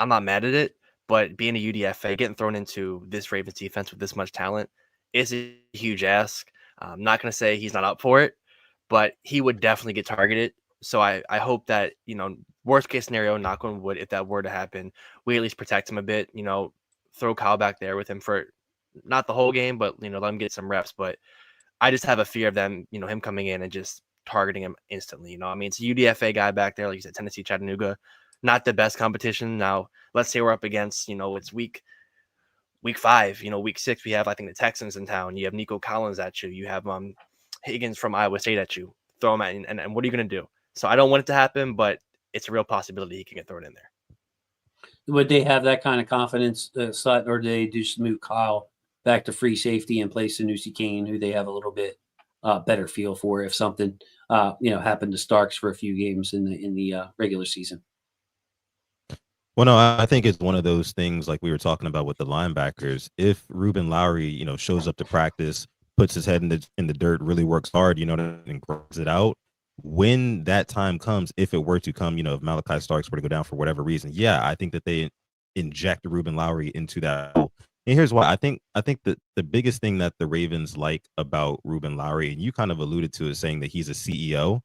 not mad at it. But being a UDFA, getting thrown into this Ravens defense with this much talent is a huge ask. I'm not going to say he's not up for it, but he would definitely get targeted. So I hope that, worst case scenario, knock on wood, if that were to happen, we at least protect him a bit, throw Kyle back there with him for not the whole game, but, let him get some reps. But I just have a fear of them, him coming in and just targeting him instantly. It's a UDFA guy back there, like you said, Tennessee, Chattanooga, not the best competition. Now, let's say we're up against, it's week week 5, week 6, we have, I think, the Texans in town. You have Nico Collins at you. You have Higgins from Iowa State at you. Throw him at, and what are you going to do? So I don't want it to happen, but it's a real possibility he can get thrown in there. Would they have that kind of confidence, Sutton, or do they just move Kyle back to free safety and place Sanusi Kane, who they have a little bit better feel for if something happened to Starks for a few games in the regular season? Well, no, I think it's one of those things like we were talking about with the linebackers. If Ruben Lowry, shows up to practice, puts his head in the dirt, really works hard, and grabs it out. When that time comes, if it were to come, if Malachi Starks were to go down for whatever reason, yeah, I think that they inject Ruben Lowry into that. And here's why. I think that the biggest thing that the Ravens like about Ruben Lowry, and you kind of alluded to, is saying that he's a CEO.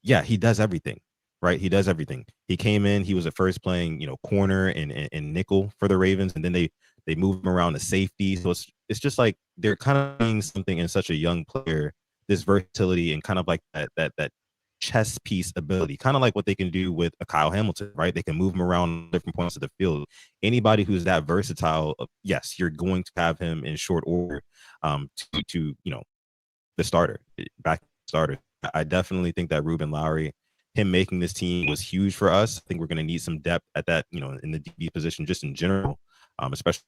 Yeah, he does everything. Right, he does everything. He came in. He was at first playing, corner and nickel for the Ravens, and then they move him around to safety. So it's just like they're kind of doing something in such a young player, this versatility and kind of like that chess piece ability, kind of like what they can do with a Kyle Hamilton. Right, they can move him around different points of the field. Anybody who's that versatile, yes, you're going to have him in short order to the starter. I definitely think that Ruben Lowry, him making this team, was huge for us. I think we're going to need some depth at that, in the DB position, just in general, especially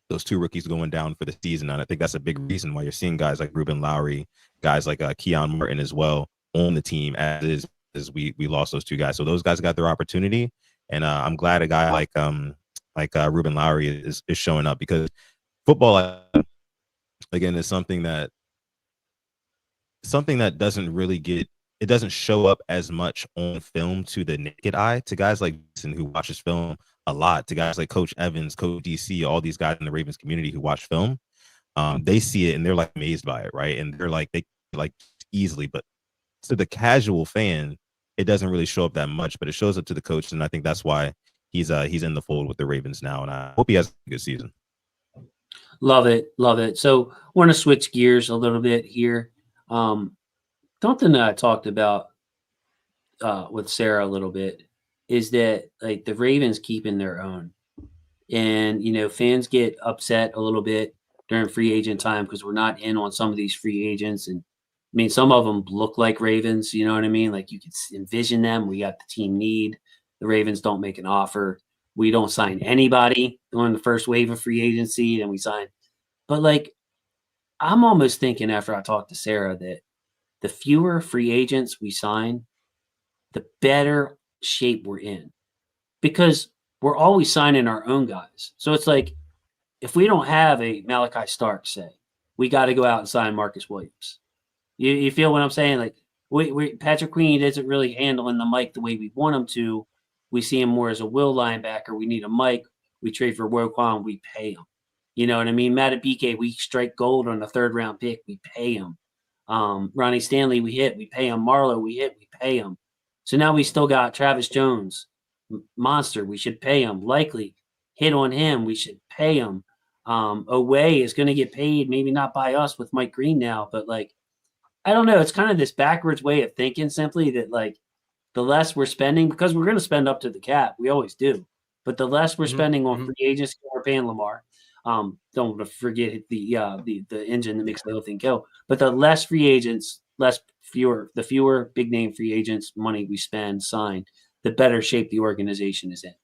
those two rookies going down for the season. And I think that's a big reason why you're seeing guys like Ruben Lowry, guys like Keon Martin as well on the team, as we lost those two guys. So those guys got their opportunity, and I'm glad a guy like Ruben Lowry is showing up, because football, again, is something that doesn't really it doesn't show up as much on film to the naked eye, to guys like Jason who watches film a lot, to guys like Coach Evans, Coach DC, all these guys in the Ravens community who watch film. They see it and they're like amazed by it, right? And they're like, they like easily, but to the casual fan, it doesn't really show up that much, but it shows up to the coach, and I think that's why he's in the fold with the Ravens now, and I hope he has a good season. Love it. So I want to switch gears a little bit here. Something that I talked about with Sarah a little bit is that, like, the Ravens keeping their own, and fans get upset a little bit during free agent time because we're not in on some of these free agents, and I mean, some of them look like Ravens. You know what I mean? Like, you could envision them. We got the team need. The Ravens don't make an offer. We don't sign anybody during the first wave of free agency, and we sign. But like, I'm almost thinking after I talked to Sarah that the fewer free agents we sign, the better shape we're in, because we're always signing our own guys. So it's like, if we don't have a Malachi Stark, say, we got to go out and sign Marcus Williams. You feel what I'm saying? Like, Patrick Queen isn't really handling the mic the way we want him to. We see him more as a will linebacker. We need a mic. We trade for Roquan. We pay him. You know what I mean? Matt Abike, we strike gold on a 3rd round pick. We pay him. Ronnie Stanley, we hit. We pay him. Marlowe, we hit. We pay him. So now we still got Travis Jones, monster. We should pay him. Likely hit on him. We should pay him. Oway is going to get paid, maybe not by us with Mike Green now, but like, I don't know. It's kind of this backwards way of thinking, simply that like, the less we're spending, because we're going to spend up to the cap. We always do. But the less we're spending on free agents, we're paying Lamar. Don't forget the engine that makes the whole thing go. But the less free agents, the fewer big name free agents money we spend, sign, the better shape the organization is in.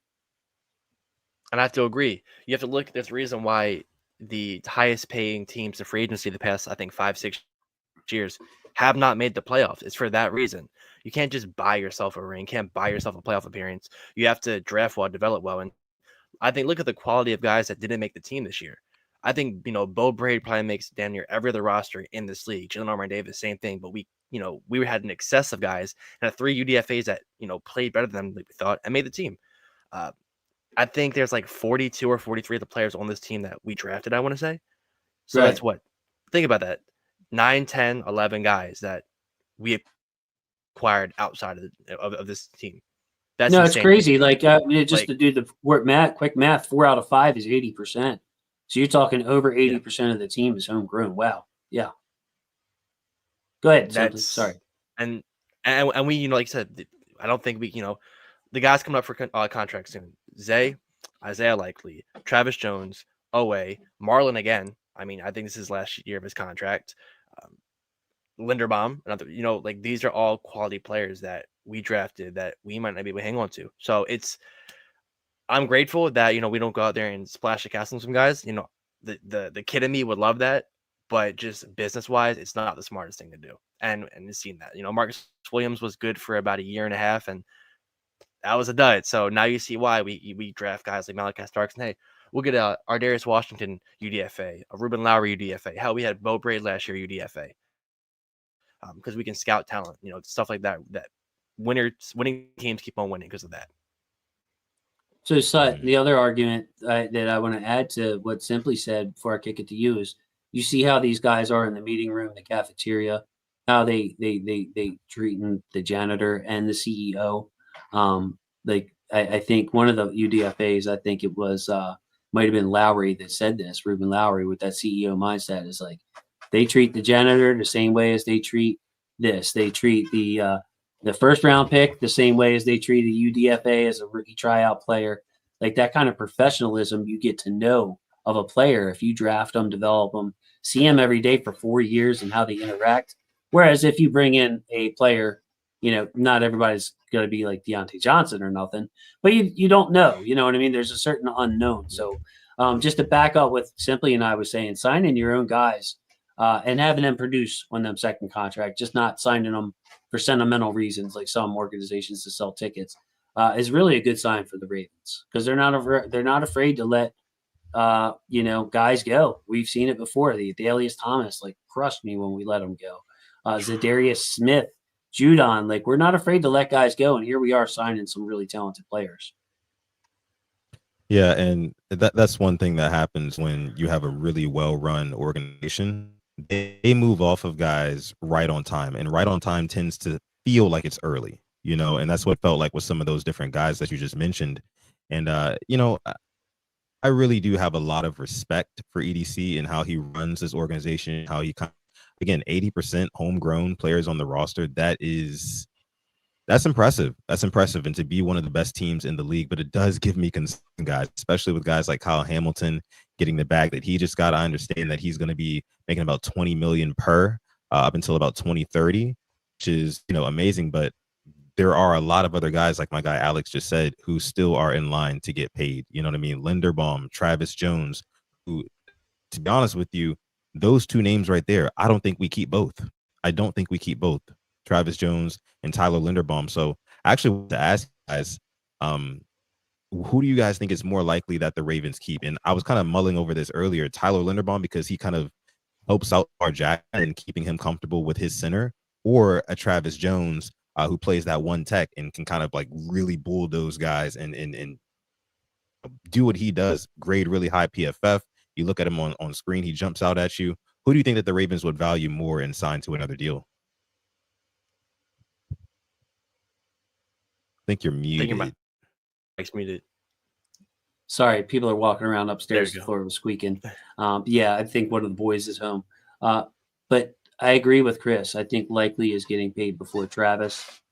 And I have to agree. You have to look. There's a reason why the highest paying teams in free agency the past, I think, 5-6 years have not made the playoffs. It's for that reason. You can't just buy yourself a ring. Can't buy yourself a playoff appearance. You have to draft well, develop well, and I think look at the quality of guys that didn't make the team this year. I think, Bo Braid probably makes damn near every other roster in this league. Jalen Armour and Davis, same thing. But we had an excess of guys and had 3 UDFAs that, played better than we thought and made the team. I think there's like 42 or 43 of the players on this team that we drafted, I want to say. So Right. That's what, think about that. 9, 10, 11 guys that we acquired outside of this team. That's no, insane. it's crazy. Like, to do the quick math, 4 out of 5 is 80%. So you're talking over 80% of the team is homegrown. Wow. Yeah. Go ahead. Sorry. And we, like I said, I don't think we, the guys coming up for contracts soon. Zay, Isaiah Likely, Travis Jones, Owe, Marlon again. I mean, I think this is last year of his contract. Um, Linderbaum, another, like these are all quality players that we drafted that we might not be able to hang on to. So I'm grateful that, we don't go out there and splash the cash on some guys. The kid in me would love that, but just business wise, it's not the smartest thing to do. And it's seen that, Marcus Williams was good for about a year and a half, and that was a dud. So now you see why we draft guys like Malachi Starks. And hey, we'll get Ardarius Washington UDFA, a Ruben Lowry UDFA. Hell, we had Bo Braid last year UDFA. Because we can scout talent, stuff like that. That winning teams keep on winning because of that. So, the other argument that I want to add to what Simply said before I kick it to you is, you see how these guys are in the meeting room, the cafeteria, how they treating the janitor and the CEO. I think one of the UDFAs, I think it was might have been Lowry that said this. Ruben Lowry, with that CEO mindset, is like, they treat the janitor the same way as they treat this. They treat the first round pick the same way as they treat a UDFA as a rookie tryout player. Like, that kind of professionalism you get to know of a player if you draft them, develop them, see them every day for 4 years and how they interact. Whereas if you bring in a player, not everybody's going to be like Deontay Johnson or nothing, but you don't know, you know what I mean? There's a certain unknown. So just to back up what Simply and I was saying, signing your own guys and having them produce on them second contract, just not signing them for sentimental reasons like some organizations to sell tickets, is really a good sign for the Ravens, because they're not afraid to let guys go. We've seen it before. The Adalius Thomas crushed me when we let him go. Zadarius Smith, Judon, we're not afraid to let guys go, and here we are signing some really talented players. Yeah, and that's one thing that happens when you have a really well-run organization. They move off of guys right on time, and right on time tends to feel like it's early, and that's what it felt like with some of those different guys that you just mentioned. And I really do have a lot of respect for EDC and how he runs this organization, how he again, 80% homegrown players on the roster. That's impressive. That's impressive. And to be one of the best teams in the league, but it does give me concern, guys, especially with guys like Kyle Hamilton getting the bag that he just got. I understand that he's going to be making about $20 million per up until about 2030, which is, amazing. But there are a lot of other guys, like my guy Alex just said, who still are in line to get paid. You know what I mean? Linderbaum, Travis Jones, who, to be honest with you, those two names right there, I don't think we keep both. Travis Jones and Tyler Linderbaum. So I actually want to ask you guys, who do you guys think is more likely that the Ravens keep? And I was kind of mulling over this earlier, Tyler Linderbaum, because he kind of helps out our Jack and keeping him comfortable with his center, or a Travis Jones who plays that one tech and can kind of really bulldoze guys and do what he does, grade really high PFF. You look at him on screen, he jumps out at you. Who do you think that the Ravens would value more and sign to another deal? I think you're muted. Muted. Sorry, people are walking around upstairs. The floor was squeaking. Yeah, I think one of the boys is home. But I agree with Chris. I think Likely is getting paid before Travis,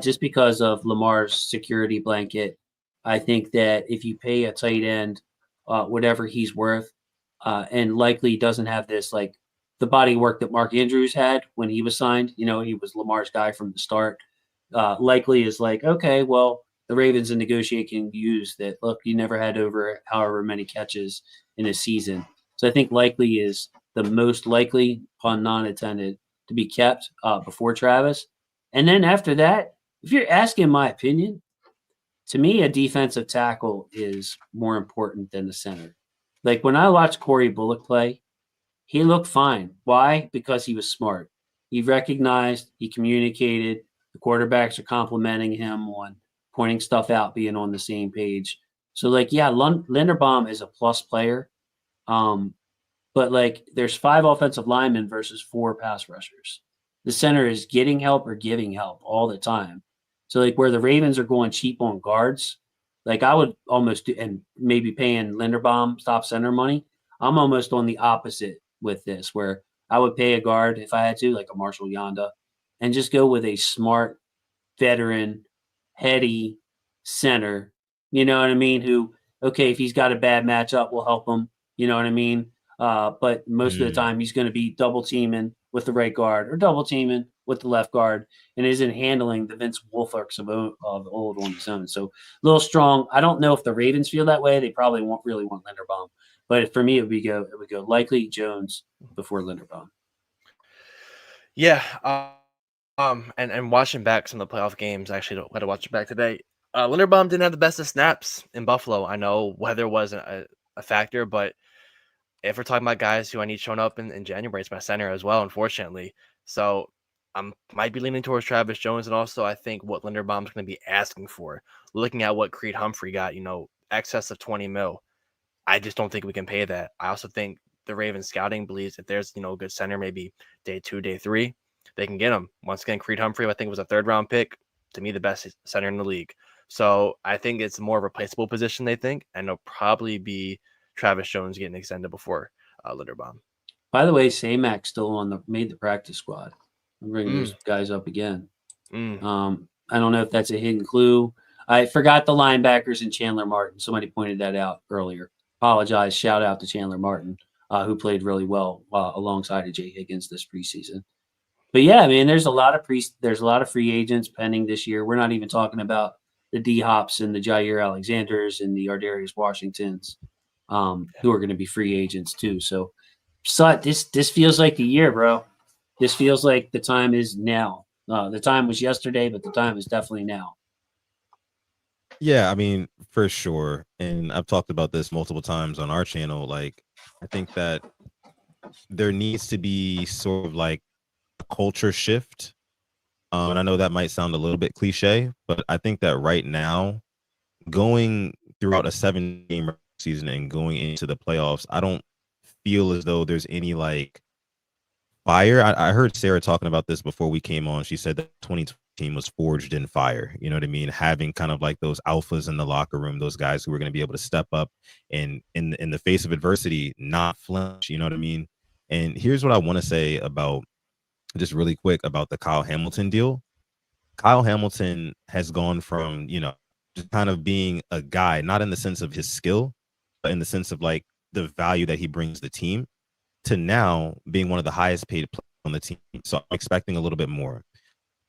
just because of Lamar's security blanket. I think that if you pay a tight end whatever he's worth, and Likely doesn't have this the body work that Mark Andrews had when he was signed. He was Lamar's guy from the start. Likely is okay, well, the Ravens in negotiating use that, look, you never had over however many catches in a season. So I think Likely is the most likely, pun not intended, to be kept before Travis. And then after that, if you're asking my opinion, to me, a defensive tackle is more important than the center. When I watched Corey Bullock play, he looked fine. Why? Because he was smart. He recognized, he communicated. The quarterbacks are complimenting him on pointing stuff out, being on the same page. So, yeah, Linderbaum is a plus player. But, there's 5 offensive linemen versus 4 pass rushers. The center is getting help or giving help all the time. So, where the Ravens are going cheap on guards, I would almost do, and maybe paying Linderbaum stop center money, I'm almost on the opposite with this, where I would pay a guard if I had to, like a Marshall Yanda, and just go with a smart, veteran, heady center, you know what I mean, who okay, if he's got a bad matchup, we'll help him. You know what I mean? But most of the time, he's going to be double teaming with the right guard or double teaming with the left guard, and isn't handling the Vince Wilforks of old on his own. So a little strong. I don't know if the Ravens feel that way. They probably won't really want Linderbaum, but for me, it would go likely Jones before Linderbaum. Yeah. And watching back some of the playoff games, I actually had to watch it back today. Linderbaum didn't have the best of snaps in Buffalo. I know weather wasn't a factor, but if we're talking about guys who I need showing up in January, it's my center as well, unfortunately. So I might be leaning towards Travis Jones, and also I think what Linderbaum's going to be asking for, looking at what Creed Humphrey got, excess of 20 mil. I just don't think we can pay that. I also think the Ravens scouting believes if there's, a good center, maybe day 2, day 3, they can get him. Once again, Creed Humphrey, I think, was a 3rd-round pick. To me, the best center in the league. So I think it's more of a replaceable position, they think, and it'll probably be Travis Jones getting extended before Linderbaum. By the way, Samac still made the practice squad. I'm bringing those guys up again. I don't know if that's a hidden clue. I forgot the linebackers and Chandler Martin. Somebody pointed that out earlier. Apologize. Shout out to Chandler Martin, who played really well alongside of Jay Higgins this preseason. But yeah, man, there's a lot of free agents pending this year. We're not even talking about the D Hops and the Jair Alexanders and the Ardarius Washingtons, who are going to be free agents too. So, this feels like the year, bro. This feels like the time is now. The time was yesterday, but the time is definitely now. Yeah, I mean, for sure. And I've talked about this multiple times on our channel. Like, I think that there needs to be sort of like a culture shift. And I know that might sound a little bit cliche, but I think that right now, going throughout a 7-game season and going into the playoffs, I don't feel as though there's any like fire. I heard Sarah talking about this before we came on. She said that 2020 team was forged in fire. You know what I mean? Having kind of like those alphas in the locker room, those guys who are going to be able to step up and in the face of adversity, not flinch. You know what I mean? And here's what I want to say about just really quick about the Kyle Hamilton deal. Kyle Hamilton has gone from, just kind of being a guy, not in the sense of his skill, but in the sense of like the value that he brings the team, to now being one of the highest paid players on the team. So I'm expecting a little bit more.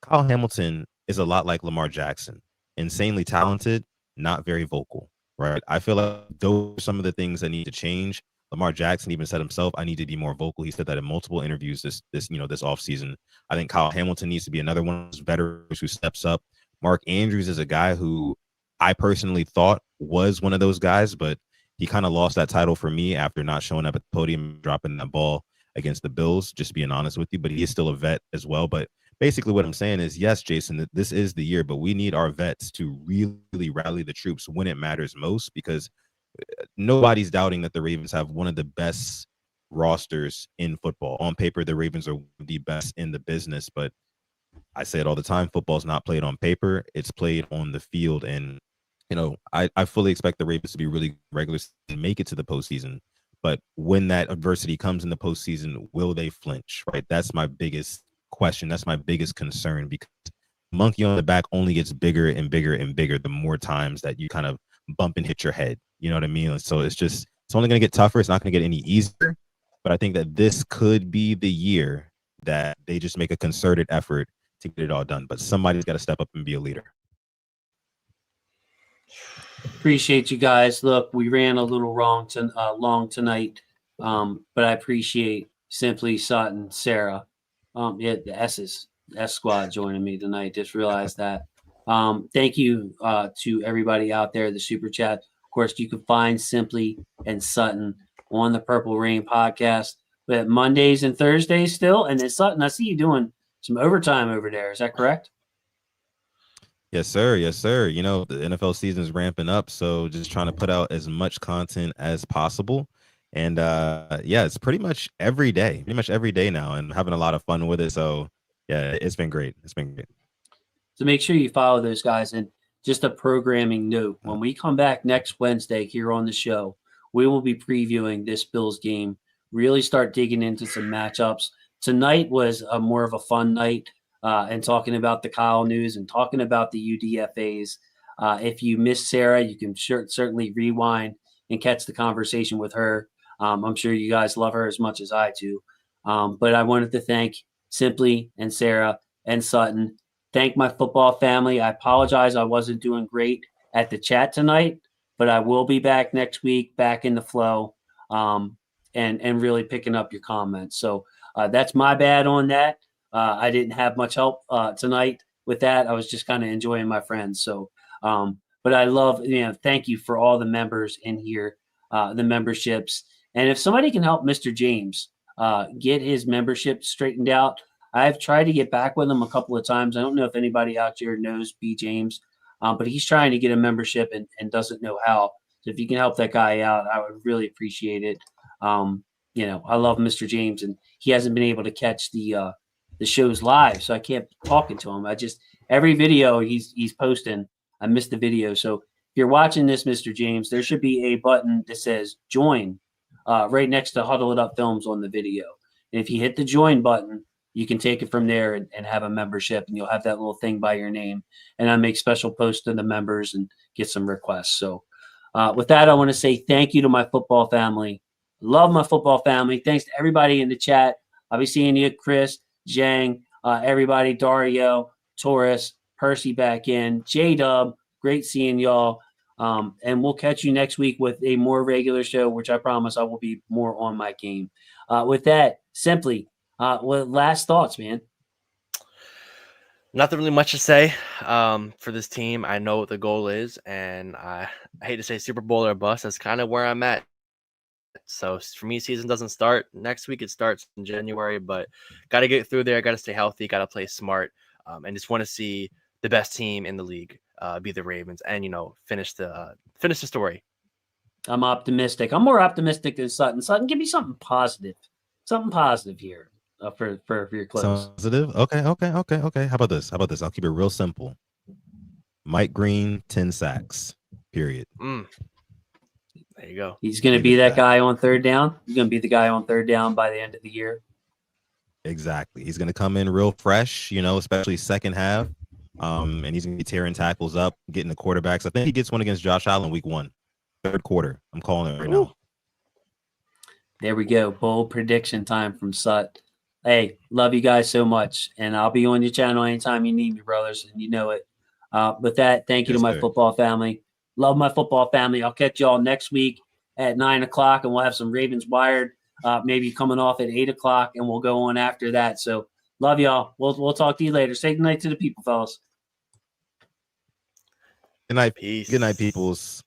Kyle Hamilton is a lot like Lamar Jackson, insanely talented, not very vocal, right? I feel like those are some of the things that need to change. Lamar Jackson even said himself, I need to be more vocal. He said that in multiple interviews this offseason. I think Kyle Hamilton needs to be another one of those veterans who steps up. Mark Andrews is a guy who I personally thought was one of those guys, but he kind of lost that title for me after not showing up at the podium, dropping that ball against the Bills, just being honest with you. But he is still a vet as well. But basically what I'm saying is, yes, Jason, that this is the year, but we need our vets to really rally the troops when it matters most, because nobody's doubting that the Ravens have one of the best rosters in football. On paper, the Ravens are the best in the business, but I say it all the time, football's not played on paper, it's played on the field. And I fully expect the Ravens to be really regular and make it to the postseason. But when that adversity comes in the postseason, will they flinch? Right? That's my biggest question. That's my biggest concern, because monkey on the back only gets bigger and bigger and bigger the more times that you kind of bump and hit your head. You know what I mean? And so it's only going to get tougher. It's not going to get any easier. But I think that this could be the year that they just make a concerted effort to get it all done. But somebody's got to step up and be a leader. Appreciate you guys. Look, we ran a little long tonight, but I appreciate Simply, Sutton, Sarah, the S squad joining me tonight. Just realized that. Thank you to everybody out there, the super chat. Of course, you can find Simply and Sutton on the Purple Rain podcast, but Mondays and Thursdays still. And then Sutton, I see you doing some overtime over there. Is that correct? Yes, sir. Yes, sir. The NFL season is ramping up, so just trying to put out as much content as possible. And it's pretty much every day now, and having a lot of fun with it. So yeah, it's been great. So make sure you follow those guys. And just a programming note, when we come back next Wednesday here on the show, we will be previewing this Bills game, really start digging into some matchups. Tonight was more of a fun night. And talking about the Kyle news and talking about the UDFAs. If you missed Sarah, you can certainly rewind and catch the conversation with her. I'm sure you guys love her as much as I do. But I wanted to thank Simply and Sarah and Sutton. Thank my football family. I apologize I wasn't doing great at the chat tonight, but I will be back next week, back in the flow, and really picking up your comments. So that's my bad on that. I didn't have much help tonight with that. I was just kind of enjoying my friends. So, but I love, thank you for all the members in here, the memberships. And if somebody can help Mr. James get his membership straightened out, I've tried to get back with him a couple of times. I don't know if anybody out there knows B. James, but he's trying to get a membership and doesn't know how. So if you can help that guy out, I would really appreciate it. I love Mr. James, and he hasn't been able to catch the shows live, so I can't be talking to him. Every video he's posting, I missed the video. So if you're watching this, Mr. James, there should be a button that says join right next to Huddle It Up Films on the video. And if you hit the join button, you can take it from there and have a membership, and you'll have that little thing by your name. And I make special posts to the members and get some requests. So with that, I want to say thank you to my football family. Love my football family. Thanks to everybody in the chat. I'll be seeing you, Chris, Jang, everybody, Dario, Taurus, Percy back in, J-Dub. Great seeing y'all. And we'll catch you next week with a more regular show, which I promise I will be more on my game. With that, Simply, what last thoughts, man? Nothing really much to say for this team. I know what the goal is, and I hate to say Super Bowl or bust. That's kind of where I'm at. So for me, season doesn't start next week. It starts in January, but got to get through there. Got to stay healthy. Got to play smart, and just want to see the best team in the league be the Ravens, and finish the story. I'm optimistic. I'm more optimistic than Sutton. Sutton, give me something positive here for your close. Positive. Okay. How about this? I'll keep it real simple. Mike Green, 10 sacks. Period. There you go. He's going to be that guy on third down. He's going to be the guy on third down by the end of the year. Exactly. He's going to come in real fresh, especially second half. And he's going to be tearing tackles up, getting the quarterbacks. I think he gets one against Josh Allen week 1, third quarter. I'm calling it right now. There we go. Bold prediction time from Sut. Hey, love you guys so much. And I'll be on your channel anytime you need me, brothers. And you know it. With that, thank you to my football family. Love my football family. I'll catch y'all next week at 9 o'clock, and we'll have some Ravens Wired maybe coming off at 8 o'clock, and we'll go on after that. So love y'all. We'll talk to you later. Say good night to the people, fellas. Good night. Peace. Good night, peoples.